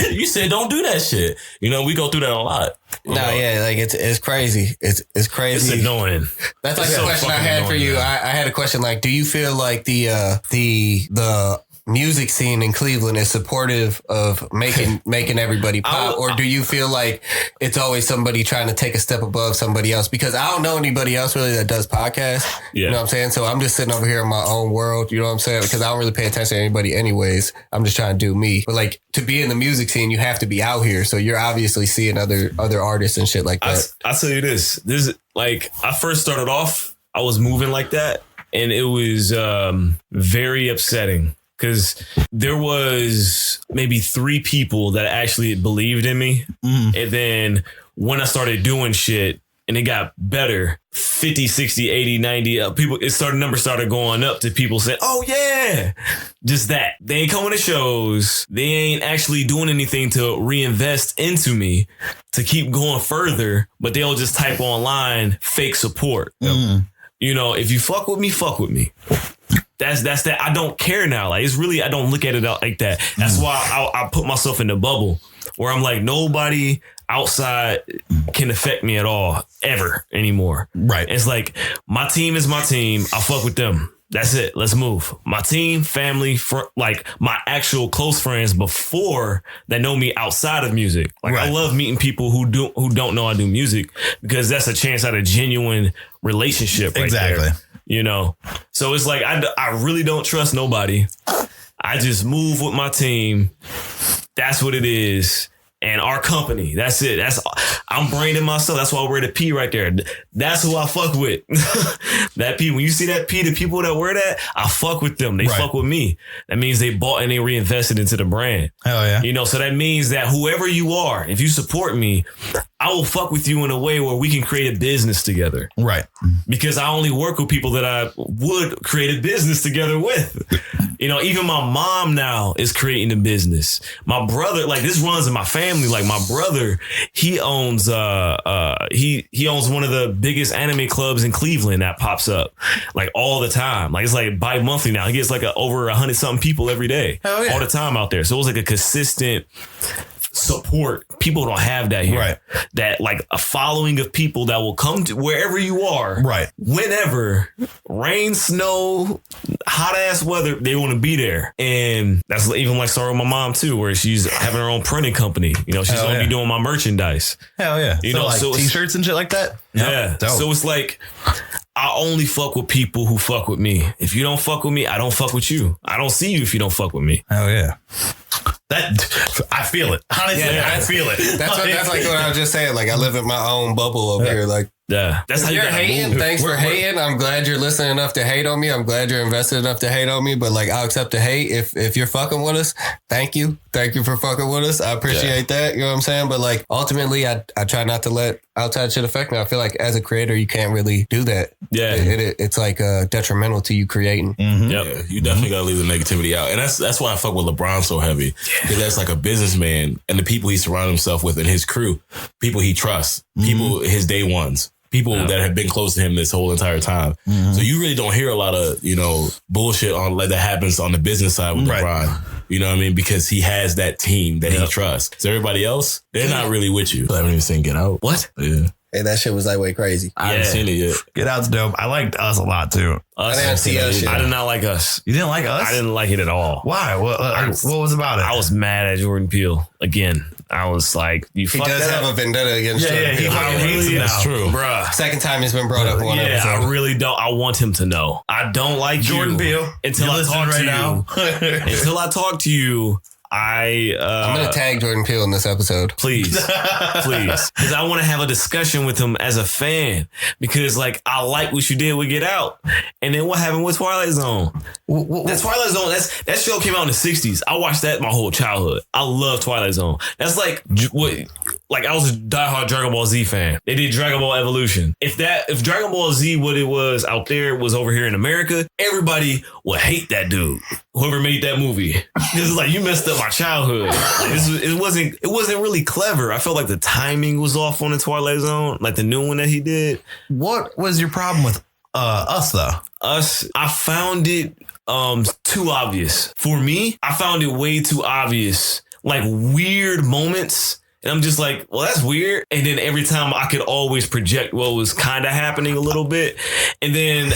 you said don't do that shit. You know, we go through that a lot. Like it's crazy. It's crazy. It's annoying. That's like the question I had for you. I had a question like, do you feel like the music scene in Cleveland is supportive of making everybody pop, or do you feel like it's always somebody trying to take a step above somebody else? Because I don't know anybody else really that does podcasts. Yeah. You know what I'm saying? So I'm just sitting over here in my own world. You know what I'm saying? Because I don't really pay attention to anybody anyways. I'm just trying to do me. But like to be in the music scene, you have to be out here. So you're obviously seeing other artists and shit like that. I'll tell you this. Like I first started off, I was moving like that, and it was very upsetting. Because there was maybe 3 people that actually believed in me. And then when I started doing shit and it got better, 50, 60, 80, 90 people, numbers started going up to people saying, oh yeah, just that. They ain't coming to shows. They ain't actually doing anything to reinvest into me to keep going further, but they'll just type online fake support. You know, if you fuck with me, fuck with me. That's that. I don't care now. Like, it's really, I don't look at it like that. That's why I put myself in the bubble where I'm like, nobody outside can affect me at all ever anymore. Right. It's like, my team is my team. I fuck with them. That's it. Let's move. My team, family, like my actual close friends before that know me outside of music. Like, I love meeting people who don't know I do music, because that's a chance at a genuine relationship. Right there. You know, so it's like I really don't trust nobody. I just move with my team. That's what it is. And our company. That's it. I'm branding myself. That's why I wear the P right there. That's who I fuck with. That P. When you see that P, the people that wear that, I fuck with them. They fuck with me. That means they bought and they reinvested into the brand. Hell yeah. You know, so that means that whoever you are, if you support me, I will fuck with you in a way where we can create a business together. Right. Because I only work with people that I would create a business together with. You know, even my mom now is creating a business. My brother, like, this runs in my family. Like, my brother, he owns he owns one of the biggest anime clubs in Cleveland that pops up like all the time. Like, it's like bi-monthly now. He gets like over 100 something people every day. Hell yeah. All the time out there. So it was like a consistent support. People don't have that here. Right. That like a following of people that will come to wherever you are. Right. Whenever, rain, snow, hot ass weather, they want to be there. And that's even like started with my mom too, where she's having her own printing company. You know, she's going to be doing my merchandise. Hell yeah. You know, like so t-shirts and shit like that. Yeah. Dope. So it's like, I only fuck with people who fuck with me. If you don't fuck with me, I don't fuck with you. I don't see you if you don't fuck with me. Hell yeah. That I feel it. Honestly, I feel it. That's like what I was just saying. Like, I live in my own bubble over here. Like, Yeah. That's if how you're you hating, thanks for hating. I'm glad you're listening enough to hate on me. I'm glad you're invested enough to hate on me. But like, I'll accept the hate if you're fucking with us. Thank you. Thank you for fucking with us. I appreciate that. You know what I'm saying? But like, ultimately, I try not to let outside shit affect me. I feel like as a creator, you can't really do that. Yeah. It's like detrimental to you creating. Yeah, you definitely gotta leave the negativity out. And that's why I fuck with LeBron so heavy. Because that's like a businessman, and the people he surrounded himself with and his crew, people he trusts, people his day ones. People that have been close to him this whole entire time. So you really don't hear a lot of, bullshit on like that happens on the business side with LeBron. You know what I mean? Because he has that team that he trusts. So everybody else, they're not really with you. I haven't even seen Get Out. What? Yeah. Hey, that shit was like way crazy. I haven't seen it yet. Get Out's dope. I liked Us a lot too. Us, I didn't see Us shit. I did not like Us. You didn't like Us? I didn't like it at all. Why? What was about it? I was mad at Jordan Peele again. I was like, he does have a vendetta against Jordan Peele. He hates him now. That's true. Bruh. Second time he's been brought up in one episode. I really don't. I want him to know. I don't like Jordan Peele until I talk to now. you. Until I talk to you, I'm gonna tag Jordan Peele in this episode. Please, because I want to have a discussion with him as a fan. Because like I like what you did with Get Out, and then what happened with Twilight Zone? That Twilight Zone, that show came out in the '60s. I watched that my whole childhood. I love Twilight Zone. That's like what. Like I was a diehard Dragon Ball Z fan. They did Dragon Ball Evolution. If Dragon Ball Z, what it was out there, was over here in America, everybody would hate that dude. Whoever made that movie, it's like you messed up my childhood. Like, it wasn't really clever. I felt like the timing was off on the Twilight Zone, like the new one that he did. What was your problem with Us though? Us, I found it too obvious for me. I found it way too obvious, like weird moments. And I'm just like, well, that's weird. And then every time I could always project what was kind of happening a little bit. And then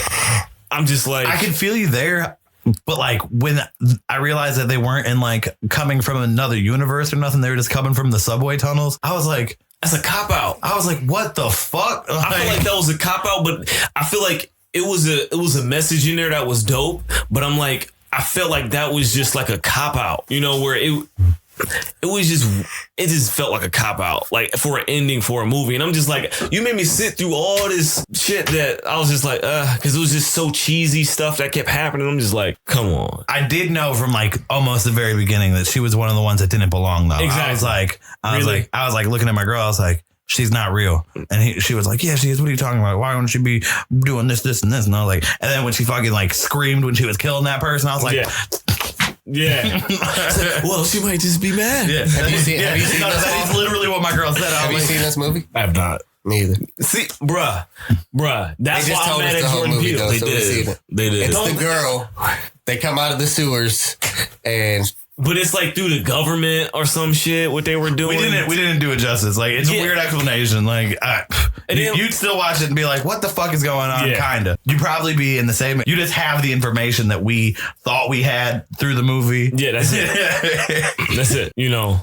I'm just like, I can feel you there. But like when I realized that they weren't in like coming from another universe or nothing, they were just coming from the subway tunnels. I was like, that's a cop out. I was like, what the fuck? Like, I feel like that was a cop out, but I feel like it was a message in there that was dope. But I'm like, I felt like that was just like a cop out, where it just felt like a cop out, like for an ending for a movie. And I'm just like, you made me sit through all this shit that I was just like, because it was just so cheesy stuff that kept happening. I'm just like, come on. I did know from like almost the very beginning that she was one of the ones that didn't belong though. Exactly. I was like looking at my girl. I was like, she's not real. And she was like, yeah, she is. What are you talking about? Why wouldn't she be doing this, and this? And I was like, and then when she fucking like screamed when she was killing that person, I was like, yeah. Well, she might just be mad. Yeah. Have you seen this that's movie? literally what my girl said. Have you seen this movie? I have not. Neither. See, bruh. That's They why just I'm told mad us at the whole Jordan movie, Peele. though, They so we've did. seen it. They did. It's the girl. They come out of the sewers and But it's like through the government or some shit, what they were doing. We didn't do it justice. Like it's a weird explanation. Like you'd still watch it and be like, what the fuck is going on? Yeah. Kinda. You'd probably be in the same. You just have the information that we thought we had through the movie. Yeah, that's it. That's it.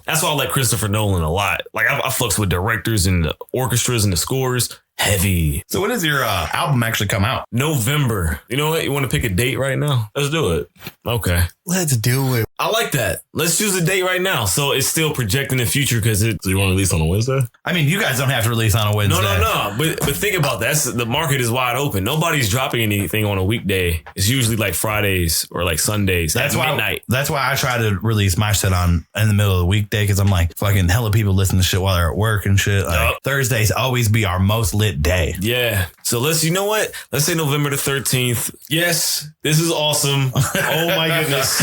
That's why I like Christopher Nolan a lot. Like I fucks with directors and the orchestras and the scores. Heavy. So when does your album actually come out? November. You know what? You want to pick a date right now? Let's do it. Okay. let's do it. I like that. Let's choose a date right now. So it's still projecting the future because So you want to release on a Wednesday? I mean, you guys don't have to release on a Wednesday. No. But think about that. The market is wide open. Nobody's dropping anything on a weekday. It's usually like Fridays or like Sundays. That's why midnight. That's why I try to release my shit in the middle of the weekday because I'm like fucking hella people listen to shit while they're at work and shit. Like, Thursdays always be our most lit day. Yeah. So you know what? Let's say November the 13th. Yes, this is awesome. Oh my goodness.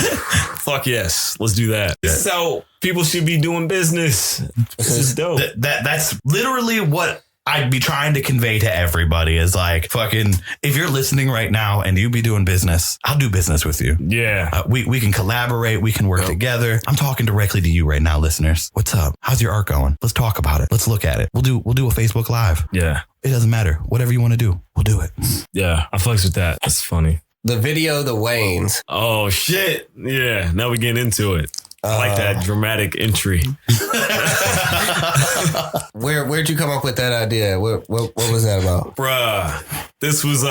Fuck yes. Let's do that. Yeah. This is how people should be doing business. This is dope. That's literally what I'd be trying to convey to everybody is like fucking if you're listening right now and you be doing business, I'll do business with you. Yeah. We can collaborate. We can work together. I'm talking directly to you right now, listeners. What's up? How's your art going? Let's talk about it. Let's look at it. We'll do a Facebook Live. Yeah. It doesn't matter. Whatever you want to do, we'll do it. Yeah. I fucks with that. That's funny. The video, The Waynes. Oh shit. Yeah. Now we get into it. I like that dramatic entry. Where'd you come up with that idea? What was that about? Bruh, this was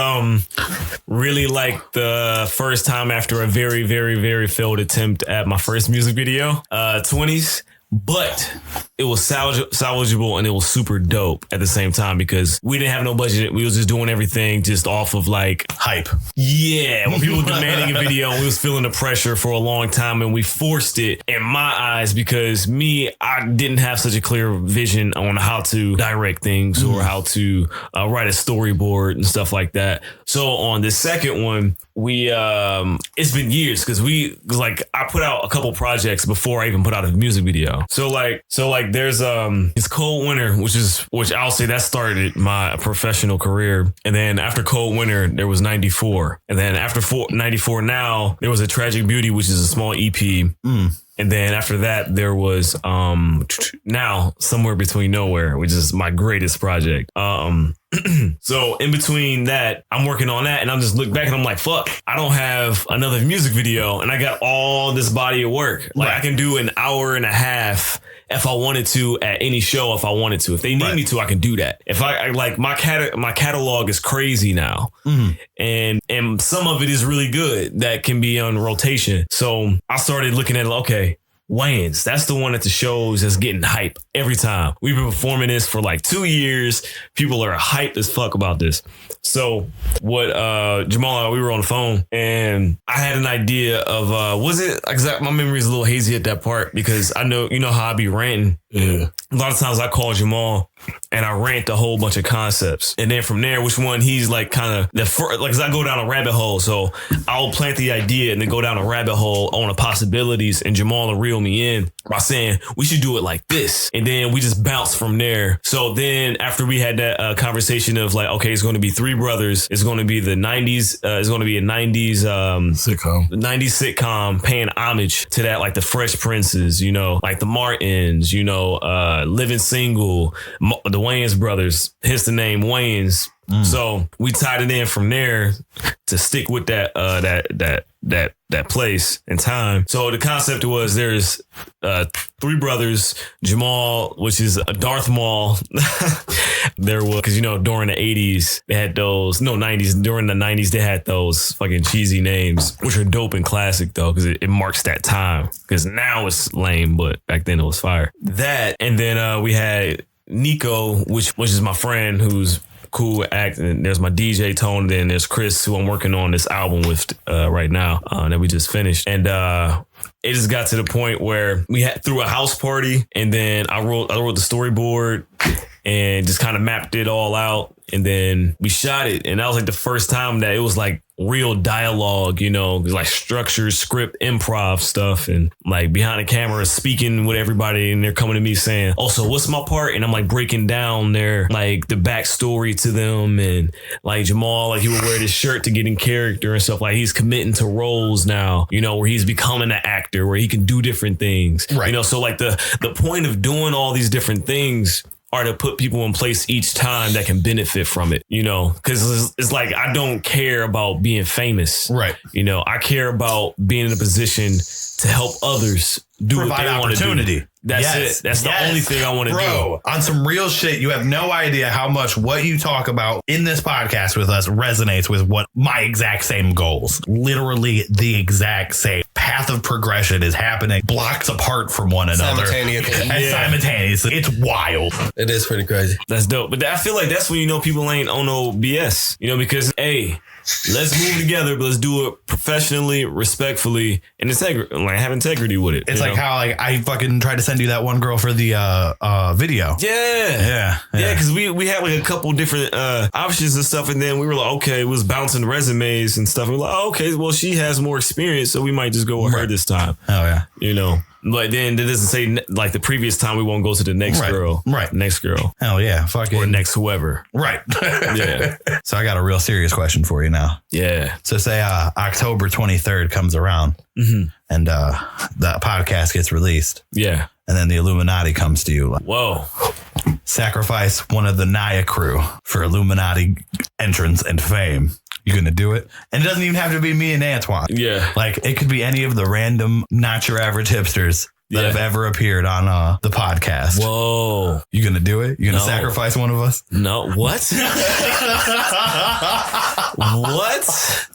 really like the first time after a very, very, very failed attempt at my first music video. 20s. but it was salvageable and it was super dope at the same time because we didn't have no budget. We was just doing everything just off of like hype. Yeah. When people were demanding a video, we was feeling the pressure for a long time and we forced it in my eyes because I didn't have such a clear vision on how to direct things or how to write a storyboard and stuff like that. So on the second one, it's been years because I put out a couple projects before I even put out a music video. So there's it's Cold Winter, which I'll say that started my professional career. And then after Cold Winter, there was 94. And then after 94 now, there was A Tragic Beauty, which is a small EP. And then after that, there was now Somewhere Between Nowhere, which is my greatest project. So in between that, I'm working on that and I'm just look back and I'm like, fuck, I don't have another music video and I got all this body of work. Like I can do an hour and a half if I wanted to at any show, if I wanted to. If they need me to, I can do that. If I like my catalog is crazy now. And some of it is really good that can be on rotation. So I started looking at, okay, Wayans, that's the one at the shows that's getting hype every time. We've been performing this for like 2 years. People are hyped as fuck about this. So what Jamal, we were on the phone and I had an idea of my memory is a little hazy at that part because I know, you know how I be ranting. Yeah. A lot of times I call Jamal and I rant a whole bunch of concepts. And then from there, which one he's like kind of cause I go down a rabbit hole. So I'll plant the idea and then go down a rabbit hole on the possibilities and Jamal will reel me in by saying we should do it like this. And then we just bounce from there. So then after we had that conversation of like, okay, it's going to be three brothers. It's going to be the 90s. It's going to be a 90s sitcom paying homage to that, like the Fresh Princes, you know, like the Martins, you know, Living Single, the Wayans brothers, hence the name Wayans. So we tied it in from there to stick with that place and time. So the concept was there's three brothers, Jamal, which is a Darth Maul. There was, because, you know, during the 80s, they had those, no, 90s, during the 90s, they had those fucking cheesy names, which are dope and classic, though, because it marks that time. Because now it's lame, but back then it was fire. That, and then we had Nico, which is my friend who's cool acting. There's my DJ Tone, and then there's Chris, who I'm working on this album with right now that we just finished. And it just got to the point where we threw a house party, and then I wrote the storyboard and just kind of mapped it all out. And then we shot it. And that was like the first time that it was like real dialogue, you know, like structured script, improv stuff, and like behind the camera speaking with everybody. And they're coming to me saying, oh, so what's my part? And I'm like breaking down their like the backstory to them. And like Jamal, like he would wear this shirt to get in character and stuff. Like he's committing to roles now, you know, where he's becoming an actor, where he can do different things. Right. You know, so like the point of doing all these different things are to put people in place each time that can benefit from it, you know, because it's like I don't care about being famous. Right. You know, I care about being in a position to help others do what they want to do. That's it. That's the only thing I want to do. Bro, on some real shit, you have no idea how much what you talk about in this podcast with us resonates with what my exact same goals. Literally the exact same path of progression is happening blocks apart from one another. Simultaneously. It's wild. It is pretty crazy. That's dope. But I feel like that's when you know people ain't on no BS, you know, because let's move together, but let's do it professionally, respectfully, and have integrity with it. It's like how like I fucking tried to send you that one girl for the video. Yeah. Because we had like a couple different options and stuff, and then we were like, okay, it was bouncing resumes and stuff. We were like, oh, okay, well, she has more experience, so we might just go with her this time. Oh yeah, you know. But then it doesn't say like the previous time we won't go to the next girl. Right. Next girl. Hell yeah. Fucking. Or next whoever. Right. Yeah. So I got a real serious question for you now. Yeah. So say October 23rd comes around and the podcast gets released. Yeah. And then the Illuminati comes to you. Like, whoa. Sacrifice one of the Naya crew for Illuminati entrance and fame. You gonna do it? And it doesn't even have to be me and Antoine. Yeah. Like it could be any of the random, not your average hipsters that have ever appeared on the podcast. Whoa. You gonna do it? You gonna sacrifice one of us? No. What? What?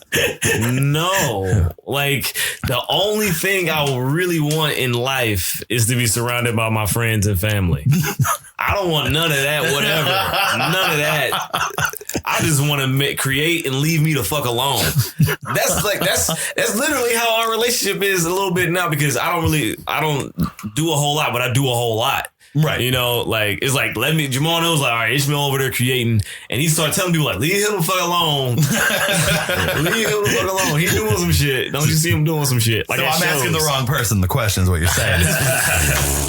No. Like, the only thing I really want in life is to be surrounded by my friends and family. I don't want none of that, whatever. None of that. I just want to create and leave me the fuck alone. That's literally how our relationship is a little bit now, because I don't do a whole lot, but I do a whole lot. Right. You know, like, it's like, Jamal knows, like, all right, Ishmael over there creating. And he started telling people, like, leave him the fuck alone. Leave him the fuck alone. He doing some shit. Don't you see him doing some shit? Like, so I'm asking the wrong person the question is what you're saying.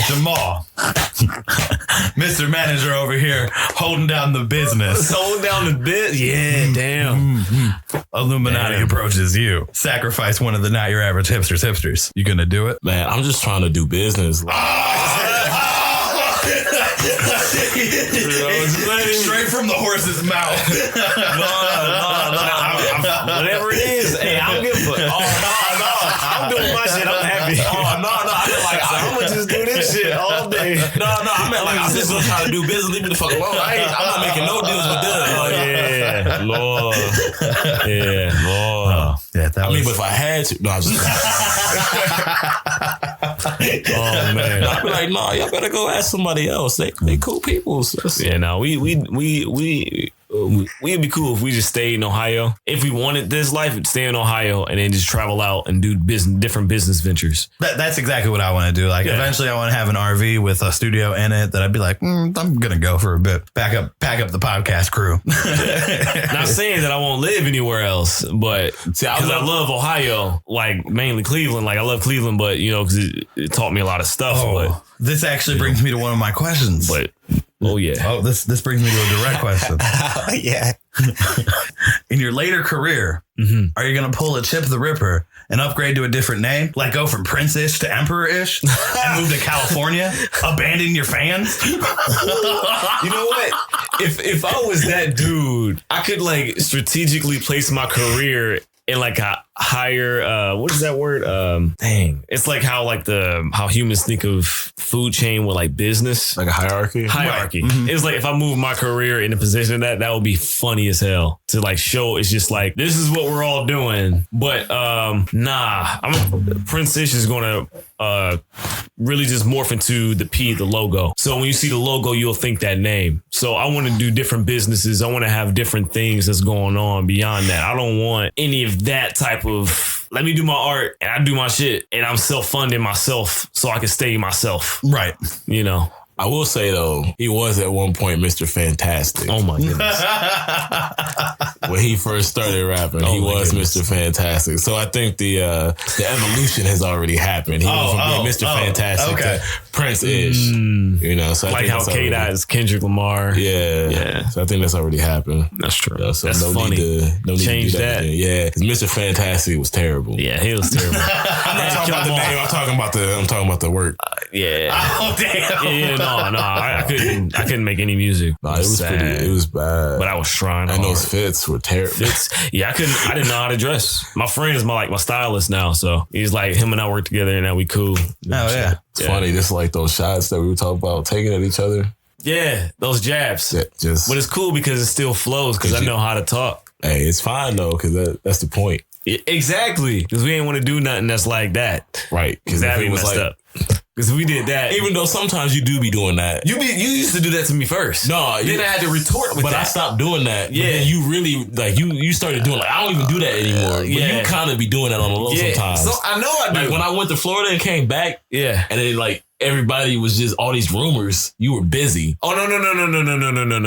Jamal, Mr. Manager over here, holding down the business. Holding down the bit? Yeah, damn. Illuminati approaches you. Sacrifice one of the Not Your Average Hipsters. You gonna do it? Man, I'm just trying to do business. Straight from the horse's mouth. No. Whatever it is, hey, I'm good for it. I'm doing my shit. I'm happy. I mean, like, I'm gonna just do this shit all day. I meant like, I'm just gonna try to do business. Leave me the fuck alone. I'm not making no deals with them. Oh, yeah, Lord. Yeah, Lord. Yeah, but if I had to, no, I'm just. Oh man, I'd be like, no, y'all better go ask somebody else. They cool people. Yeah, no, we'd be cool if we just stayed in Ohio. If we wanted this life, we'd stay in Ohio and then just travel out and do different business ventures. That's exactly what I want to do. Like, eventually I want to have an RV with a studio in it that I'd be like, I'm going to go for a bit. Pack up the podcast crew. Not saying that I won't live anywhere else, but see, I love Ohio, like mainly Cleveland. Like, I love Cleveland, but you know, because it taught me a lot of stuff. But this actually brings me to one of my questions. But this brings me to a direct question. Yeah. In your later career, are you going to pull a Chip the Ripper and upgrade to a different name? Like, go from Prince-ish to Emperor-ish and move to California? Abandon your fans? You know what? If I was that dude, I could like strategically place my career in like a higher, what is that word? It's like how humans think of food chain with like business. Like a hierarchy? Hierarchy. Right. It's like if I move my career in a position that would be funny as hell to like show. It's just like, this is what we're all doing. But Prince-ish is going to really just morph into the logo. So when you see the logo, you'll think that name. So I want to do different businesses. I want to have different things that's going on beyond that. I don't want any of that type of, let me do my art and I do my shit and I'm self-funding myself so I can stay myself. Right. You know. I will say, though, he was at one point Mr. Fantastic. Oh, my goodness. When he first started rapping, he was Mr. Fantastic. So I think the evolution has already happened. He went from being Mr. Fantastic to Prince-ish. You know, so like how K-Dot is Kendrick Lamar. Yeah. So I think that's already happened. That's true. So that's funny. No need Change to do that. Yeah, because Mr. Fantastic was terrible. Yeah, he was terrible. I'm not talking about the name. I'm talking about the work. Yeah. Oh, damn. Yeah, no, I couldn't make any music. No, it was it was bad. But I was trying. And those fits were terrible. Yeah, I didn't know how to dress. My friend is my stylist now, so he's like, him and I work together and now we cool. Oh yeah. It's funny, just like those shots that we were talking about taking at each other. Yeah, those jabs. Yeah, but it's cool because it still flows because I know how to talk. Hey, it's fine though, because that's the point. Yeah, exactly, because we ain't want to do nothing that's like that. Right. Because that be messed up. Because we did that. Even though sometimes you do be doing that. You used to do that to me first. No. Then I had to retort with that. But I stopped doing that. Yeah. But then you really, like, you started doing, like, I don't even do that anymore. But you kind of be doing that on the low sometimes. So I know I do. Like, when I went to Florida and came back. Yeah. And then, like, everybody was just all these rumors. You were busy. Oh, no.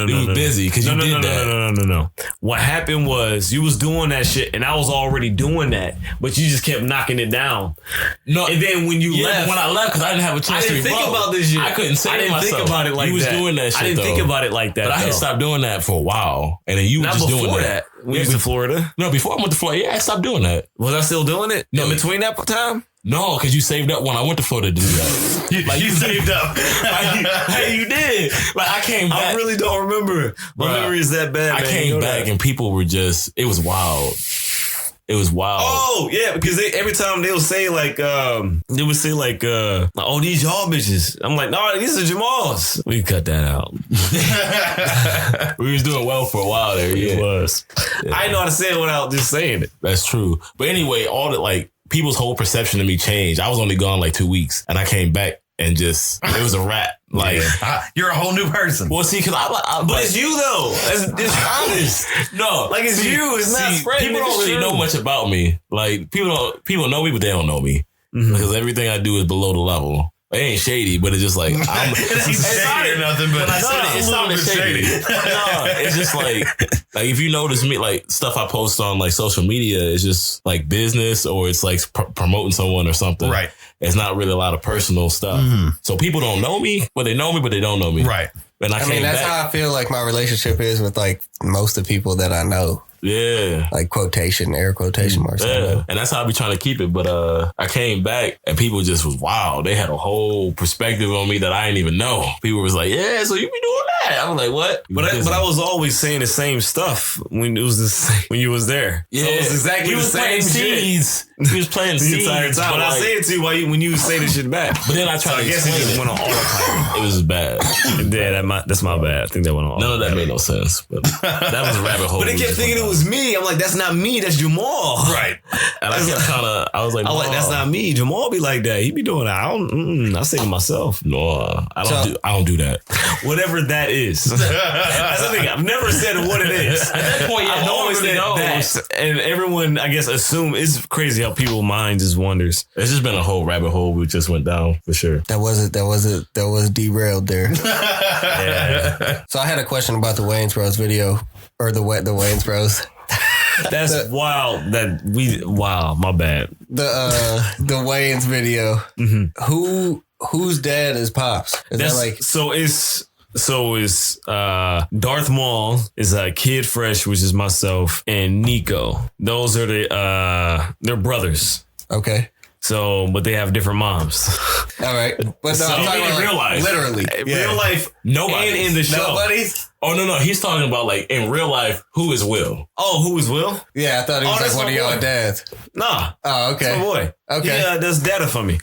You were busy because you did that. No. What happened was you was doing that shit and I was already doing that, but you just kept knocking it down. No. And then when you left. When I left, because I didn't have a chance to think about this shit. I couldn't say I didn't think about it like that. You was doing that shit, I didn't think about it like that. But I had stopped doing that for a while. And then you were just doing that. We went to Florida. No, before I went to Florida, I stopped doing that. Was I still doing it? No. In between that time? No, because you saved up when I went to Florida to do that. you saved up. Hey, you did. Like, I came back. I really don't remember. My memory is that bad. I came back and people were just, it was wild. It was wild. Oh, yeah, because every time they'll say like, oh, these y'all bitches. I'm like, no, these are Jamal's. We cut that out. We was doing well for a while there. Yeah. It was. Yeah. I didn't know how to say it without just saying it. That's true. But anyway, all that, like, people's whole perception of me changed. I was only gone like 2 weeks, and I came back and just it was a wrap. Like you're a whole new person. Well, see, because but it's you though. It's honest. No, like it's you. It's not spreading. People don't really know much about me. Like people know me, but they don't know me because everything I do is below the level. It ain't shady, but it's just like I'm. It's shady or nothing, but it's not shady. No, it's just like if you notice me, like stuff I post on like social media is just like business or it's like promoting someone or something. Right. It's not really a lot of personal stuff. So people don't know me, but they know me, but they don't know me. Right. And I mean, that's how I feel like my relationship is with like most of the people that I know. Yeah. Like air quotation marks. Yeah. And that's how I be trying to keep it. But I came back and people just was wow. They had a whole perspective on me that I didn't even know. People was like, yeah, so you be doing that. I was like, what? But I was always saying the same stuff when it was when you was there. Yeah. So it was exactly the same seeds. He was playing the entire time. But I say it to you when you say this shit back. But then I tried to guess it just went on autopilot. It was bad. Yeah, that's my bad. I think that went on autopilot. None of that made no sense. But that was a rabbit hole. But they kept thinking it was me. I'm like, that's not me. That's Jamal. Right. And I was like, that's not me. Jamal be like that. He be doing that. I say to myself, no, I don't do that. Whatever that is. That's the thing. I've never said what it is. At that point, I've always said that. And everyone, I guess, assume it's crazy how people's minds just wonders. It's just been a whole rabbit hole we just went down for sure. That was derailed there. Yeah. So I had a question about the Wayans Bros video or the Wayans Bros. That's wild. Wow, my bad. The Wayans video. Mm-hmm. Whose dad is Pops? Is Darth Maul is Kid Fresh, which is myself, and Nico. Those are they're brothers. Okay. So, but they have different moms. All right. But no, I'm talking about real life. Literally. Real life. Nobody. And in the show. Nobody's? Oh, no. He's talking about like in real life, who is Will? Oh, who is Will? Yeah, I thought he was like one of y'all dads. Nah. Oh, okay. That's my boy. Okay. Yeah, that's data for me.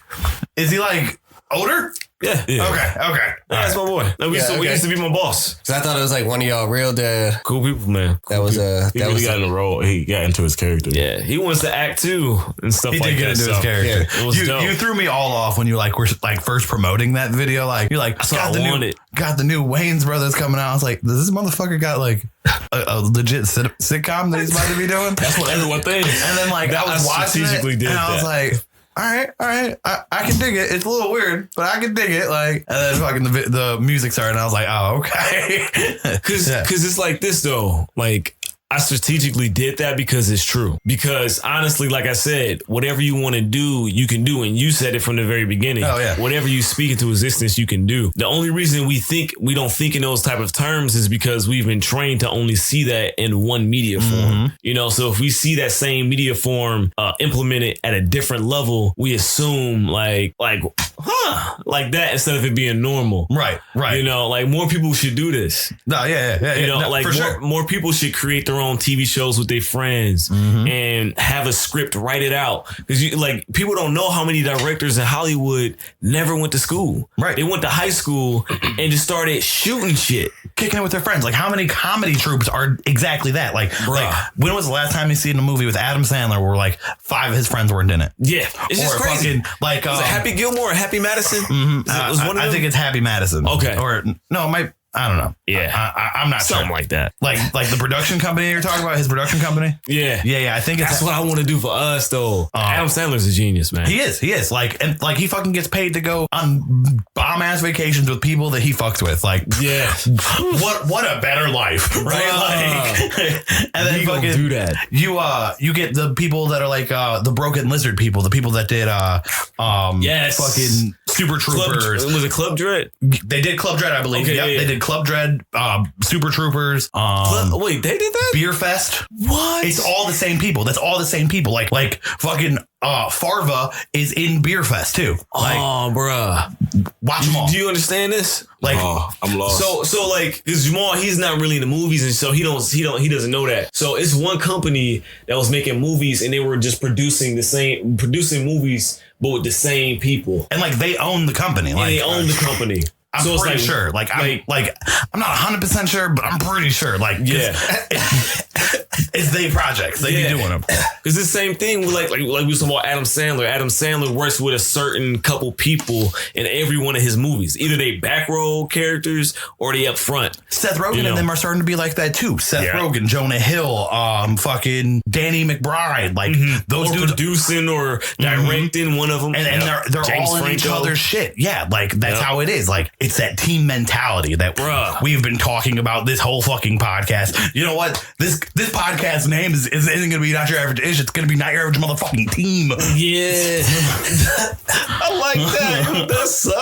Is he like older? Yeah. Okay. Yeah, that's my boy. We used to be my boss. So I thought it was like one of y'all real dad. Cool people, man. He got in the role. He got into his character. Yeah, he wants to act too and stuff like that. He did get into his character. Yeah. It was dope. You threw me all off when you were first promoting that video. Like you're like, got the new Wayans Brothers coming out. I was like, does this motherfucker got like a legit sitcom that he's about to be doing? That's what everyone thinks. And then like I was watching it, and I was like, all right. I can dig it. It's a little weird, but I can dig it. Like, and then fucking the music started, and I was like, oh, okay. Because it's like this though. Like, I strategically did that because it's true. Because honestly, like I said, whatever you want to do, you can do. And you said it from the very beginning. Oh, yeah. Whatever you speak into existence, you can do. The only reason we don't think in those type of terms is because we've been trained to only see that in one media form. You know, so if we see that same media form implemented at a different level, we assume like that instead of it being normal. Right. You know, like more people should do this. No, yeah. You know, no, like more people should create their own TV shows with their friends and have a script, write it out. Because people don't know how many directors in Hollywood never went to school. Right. They went to high school and just started shooting shit. Kicking it with their friends. Like how many comedy troupes are exactly that? Like when was the last time you seen a movie with Adam Sandler where like 5 of his friends weren't in it? Yeah. It's just crazy. Was it Happy Gilmore or Happy Madison? I think it's Happy Madison. Okay. Or no, it might. I don't know. Yeah. I'm not Something like that. Like the production company you're talking about, his production company? Yeah. I think that's what I want to do for us though. Adam Sandler's a genius, man. He is. Like he fucking gets paid to go on bomb ass vacations with people that he fucks with. Like, yeah. what a better life, right? And then fucking do that. You get the people that are like the Broken Lizard people, the people that did fucking Super Troopers. Was it Club Dread? They did Club Dread, I believe. Okay, They did Club Dread, Super Troopers. Wait, they did that? Beer Fest. What? It's all the same people. That's all the same people. Like fucking Farva is in Beer Fest too. Like, bruh. Watch them all. Do you understand this? Like, I'm lost. So like, because Jamal, he's not really in the movies, and so he doesn't know that. So it's one company that was making movies, and they were just producing movies, but with the same people, and like they own the company. And they own the company. I'm pretty sure. I'm not 100% sure, but I'm pretty sure. Like, yeah. It's their projects. They be doing them. Because it's the same thing with like we was talking about Adam Sandler. Adam Sandler works with a certain couple people in every one of his movies. Either they back row characters or they up front. Seth Rogen and them are starting to be like that too. Seth Rogen, Jonah Hill, fucking Danny McBride, like those dudes producing or directing one of them, and they're James all in each Franco. other's shit. Yeah, like that's how it is. Like it's that team mentality that we've been talking about this whole fucking podcast. You know what? This podcast name isn't going to be Not Your Average Ish. It's going to be Not Your Average Motherfucking Team. Yeah, I like that. That's so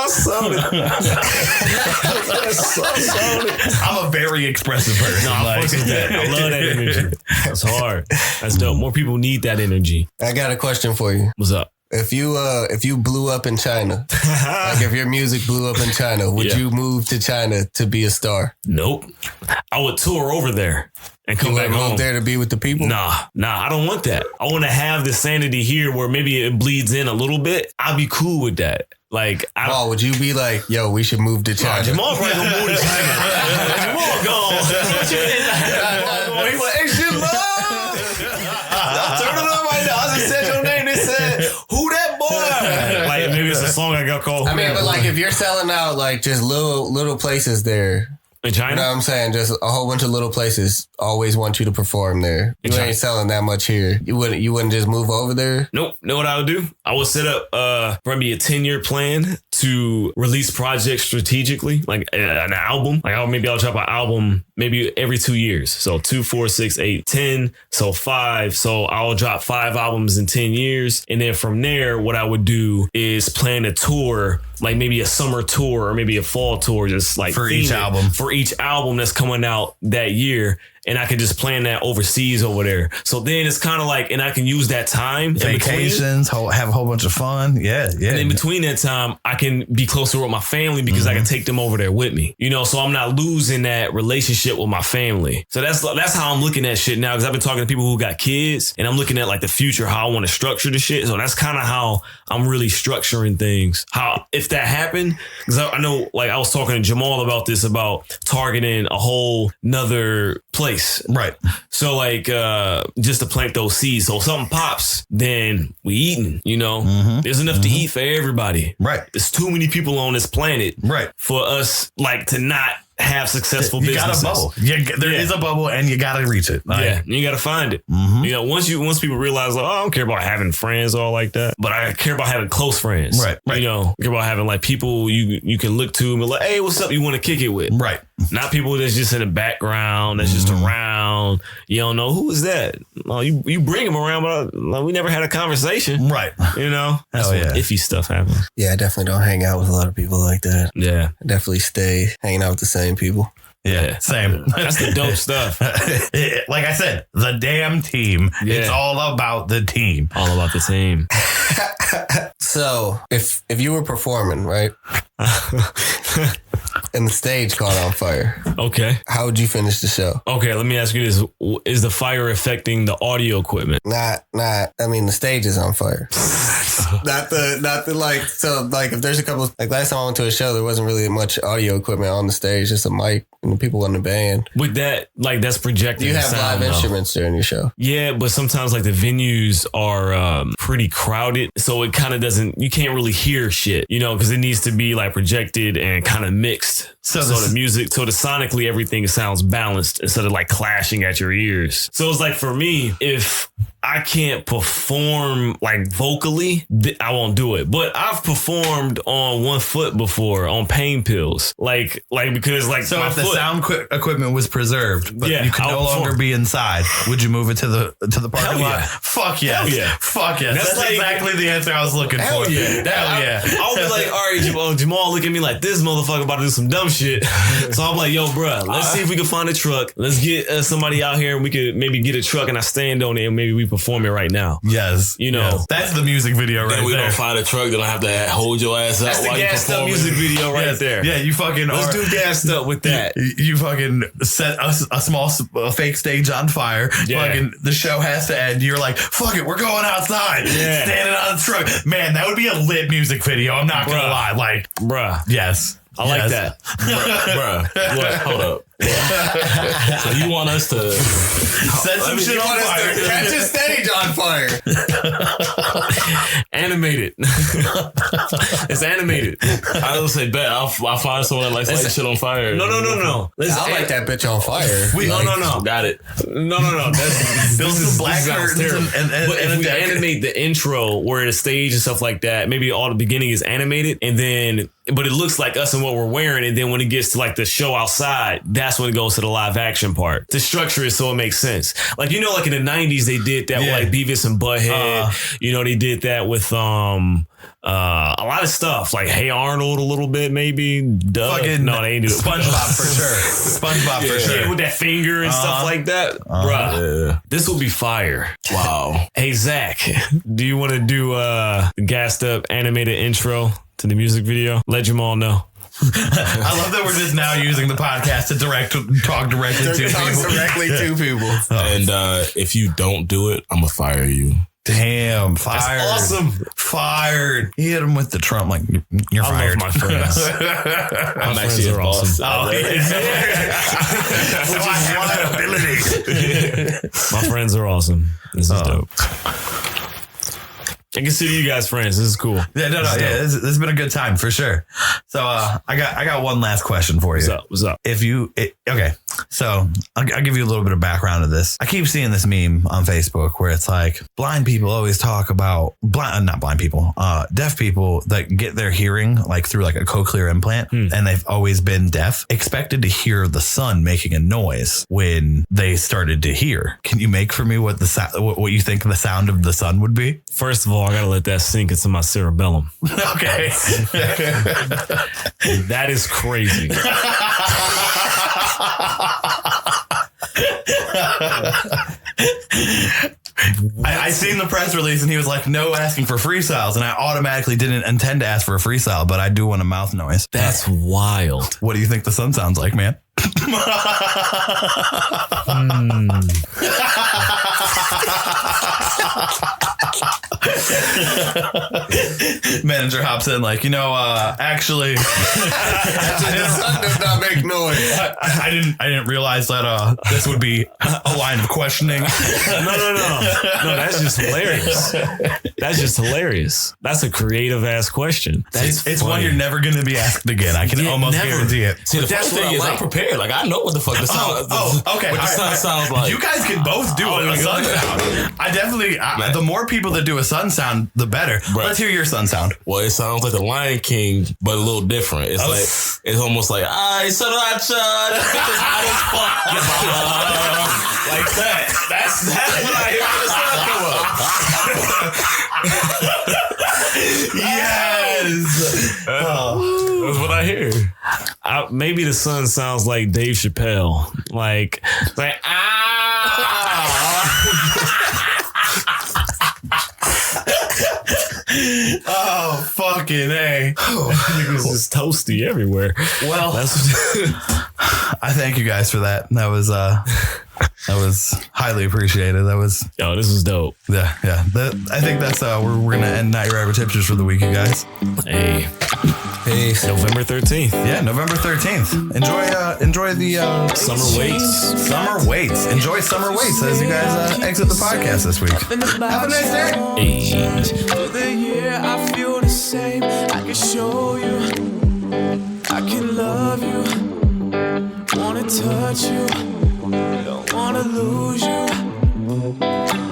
I'm a very expressive person. No, I fucks with that. I love that energy. That's hard. That's dope. More people need that energy. I got a question for you. What's up? If you blew up in China, like if your music blew up in China, would you move to China to be a star? Nope. I would tour over there and come back home. There to be with the people? Nah, I don't want that. I want to have the sanity here where maybe it bleeds in a little bit. I'd be cool with that. Like, would you be like, yo, we should move to China? Jamal probably gonna move to China. Jamal gone. He went, hey, shit, love. Turn it on right now. I just said your name. They said, who that boy? Like, maybe it's a song I got called. I mean, but like if you're selling out like just little places there. In China? You know what I'm saying? Just a whole bunch of little places always want you to perform there. You ain't selling that much here. You wouldn't just move over there? Nope. Know what I would do? I would set up maybe a 10-year plan to release projects strategically, like an album. Like I'll drop an album maybe every 2 years. So 2, 4, 6, 8, 10. So 5. So I'll drop 5 albums in 10 years. And then from there, what I would do is plan a tour, like maybe a summer tour or maybe a fall tour, just like for each album. For each album that's coming out that year. And I could just plan that overseas over there. So then it's kind of like, and I can use that time. Vacations, have a whole bunch of fun. Yeah. And in between that time, I can be closer with my family because I can take them over there with me. You know, so I'm not losing that relationship with my family. So that's how I'm looking at shit now, because I've been talking to people who got kids and I'm looking at like the future, how I want to structure the shit. So that's kind of how I'm really structuring things. How, if that happened, because I know, like I was talking to Jamal about this, about targeting a whole nother place. Right. So like just to plant those seeds. So if something pops, then we eating, you know. There's enough to eat for everybody. Right. There's too many people on this planet. Right. For us like to not have successful businesses. You got a bubble. There is a bubble and you got to reach it. Like, you got to find it. You know, once people realize, like, oh, I don't care about having friends all like that, but I care about having close friends. Right. You know, I care about having like people you can look to and be like, hey, what's up? You want to kick it with? Right. Not people that's just in the background, that's just around. You don't know who is that. Well, you bring them around, but like, we never had a conversation. Right. You know, that's when iffy stuff happens. Yeah, I definitely don't hang out with a lot of people like that. Yeah. I definitely stay hanging out with the same people. Yeah, same. That's the dope stuff. Like I said, the damn team. Yeah. It's all about the team. All about the team. So, if you were performing, right? And the stage caught on fire. Okay. How would you finish the show? Okay, let me ask you this. Is the fire affecting the audio equipment? Not, I mean, the stage is on fire. not the like, so like if there's a couple, like last time I went to a show, there wasn't really much audio equipment on the stage, just a mic and the people in the band. With that, like that's projecting. You have live instruments during your show. Yeah, but sometimes like the venues are pretty crowded. So it kind of doesn't, you can't really hear shit, you know, because it needs to be like projected and kind of mixed. So the music, so the sonically everything sounds balanced instead of like clashing at your ears. So it's like for me, if I can't perform like vocally, I won't do it. But I've performed on one foot before on pain pills, like because like so if the sound equipment was preserved, but you could no longer be inside, would you move it to the parking lot? Fuck yes. Hell yeah. Fuck yes. That's like, exactly the answer I was looking for. Hell yeah. I'll be like, all right, Jamal, look at me like this motherfucker about to do some dumb shit. So I'm like, yo, bro, let's see if we can find a truck. Let's get somebody out here and we could maybe get a truck and I stand on it and maybe we perform it right now. Yes. You know, yes. That's the music video right there. Then we don't find a truck. They don't have to hold your ass up. That's the gassed up music video right there. Yeah, you fucking let's do gassed up with that. You fucking set a small fake stage on fire. Yeah. Fucking the show has to end. You're like, fuck it, we're going outside. Yeah. Standing on the truck. Man, that would be a lit music video. I'm not gonna lie. Like, bruh. Yes. I like that. Bruh. What? Hold up. So you want us to set some shit on fire? Catch a stage on fire. Animated. It's animated. I was say, bet I'll find someone that likes lighting shit on fire. No. I'll light that bitch on fire. No. Got it. No. Build some black curtains and if we deck. animate the intro where the stage and stuff like that, maybe all the beginning is animated, and then but it looks like us and what we're wearing, and then when it gets to like the show outside, that's when it goes to the live action part. To structure it so it makes sense. Like like in the 90s they did that with like Beavis and Butthead. They did that with a lot of stuff like Hey Arnold a little bit maybe. Fucking no, they ain't do it. SpongeBob for sure. SpongeBob for sure. Yeah, with that finger and stuff like that. Bruh. Yeah. This will be fire. Wow. Hey Zach, do you want to do gassed up animated intro to the music video? Let them all know. I love that we're just now using the podcast to talk directly to people. Directly to people. And if you don't do it, I'm gonna fire you. Damn, fired. That's awesome. Fired. He hit him with the Trump, like, you're fired. I love my friends. I'm actually a boss. Oh, My friends are awesome. This is dope. I consider you guys friends. This is cool. Yeah, this has been a good time for sure. So I got one last question for you. What's up? Okay, so I'll give you a little bit of background to this. I keep seeing this meme on Facebook where it's like blind people always talk about deaf people that get their hearing like through like a cochlear implant, and they've always been deaf, expected to hear the sun making a noise when they started to hear. Can you make for me what you think the sound of the sun would be? First of all, I gotta let that sink into my cerebellum. Okay. That is crazy. I seen the press release and he was like, no asking for freestyles. And I automatically didn't intend to ask for a freestyle, but I do want a mouth noise. That's wild. What do you think the sun sounds like, man? Manager hops in like, actually, the sun does not make noise. I didn't realize that this would be a line of questioning. No, that's just hilarious. That's a creative ass question. It's one you're never going to be asked again. I can almost guarantee it. See, the funny thing is, I'm prepared. Like, I know what the fuck the sound. Okay. What the sound sounds like. You guys can both do a sun sound. I definitely. The more people that do a sun sound, the better. Right. Let's hear your sun sound. Well, it sounds like the Lion King, but a little different. It's like it's almost like sriracha. Hot as fuck. Like that. That's what I hear the sun come up. Yes. That's what I hear. Maybe the sun sounds like Dave Chappelle. Like oh, fucking A. Niggas is toasty everywhere. Well, I thank you guys for that. That was highly appreciated. This is dope. Yeah. I think that's we're gonna end Not Your Average Hipsters for the week, you guys. Hey, November 13th. Yeah, November 13th. Enjoy the summer waits. Summer waits. Enjoy summer waits as you guys exit the podcast this week. Have a nice day. Hey. Through the year, I feel the same. I can show you, I can love you, wanna touch you, don't wanna lose you.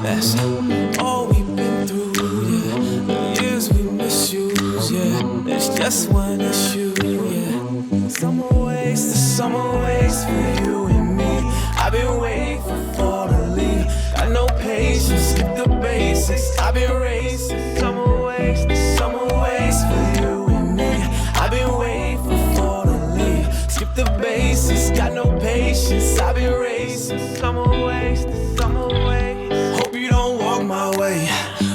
That's all we've been through, yeah. The years we misuse, yeah. It's just one issue, yeah. Summer waste, the summer waste for you and me. I've been waiting for fall to leave. Got no patience, skip the basics. I've been racing, summer waste for you and me. I've been waiting for fall to leave. Skip the basics, got no patience. I've been racing, summer waste. Hope you don't walk my way.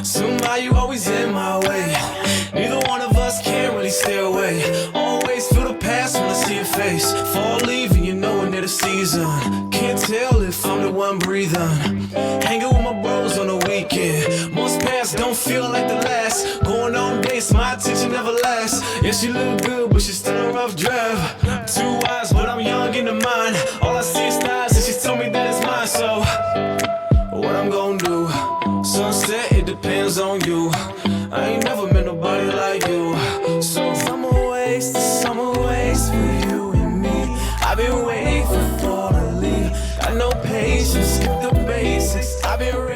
Somehow you always in my way. Neither one of us can really stay away. Always feel the past when I see your face. Fall leaving, you know when the season. Can't tell if I'm the one breathing. Hanging with my bros on the weekend. Months past, don't feel feel like the last. Going on dates, my attention never lasts. Yeah, she look good, but she's still a rough draft. 2 eyes, but I'm young in the mind. All I see is stars, and she told me that it's mine. So, what I'm gonna do? Sunset, it depends on you. I ain't never met nobody like you. So, summer waste for you and me. I've been waiting for fall to leave. Got no patience, skip the basics. I've been ready.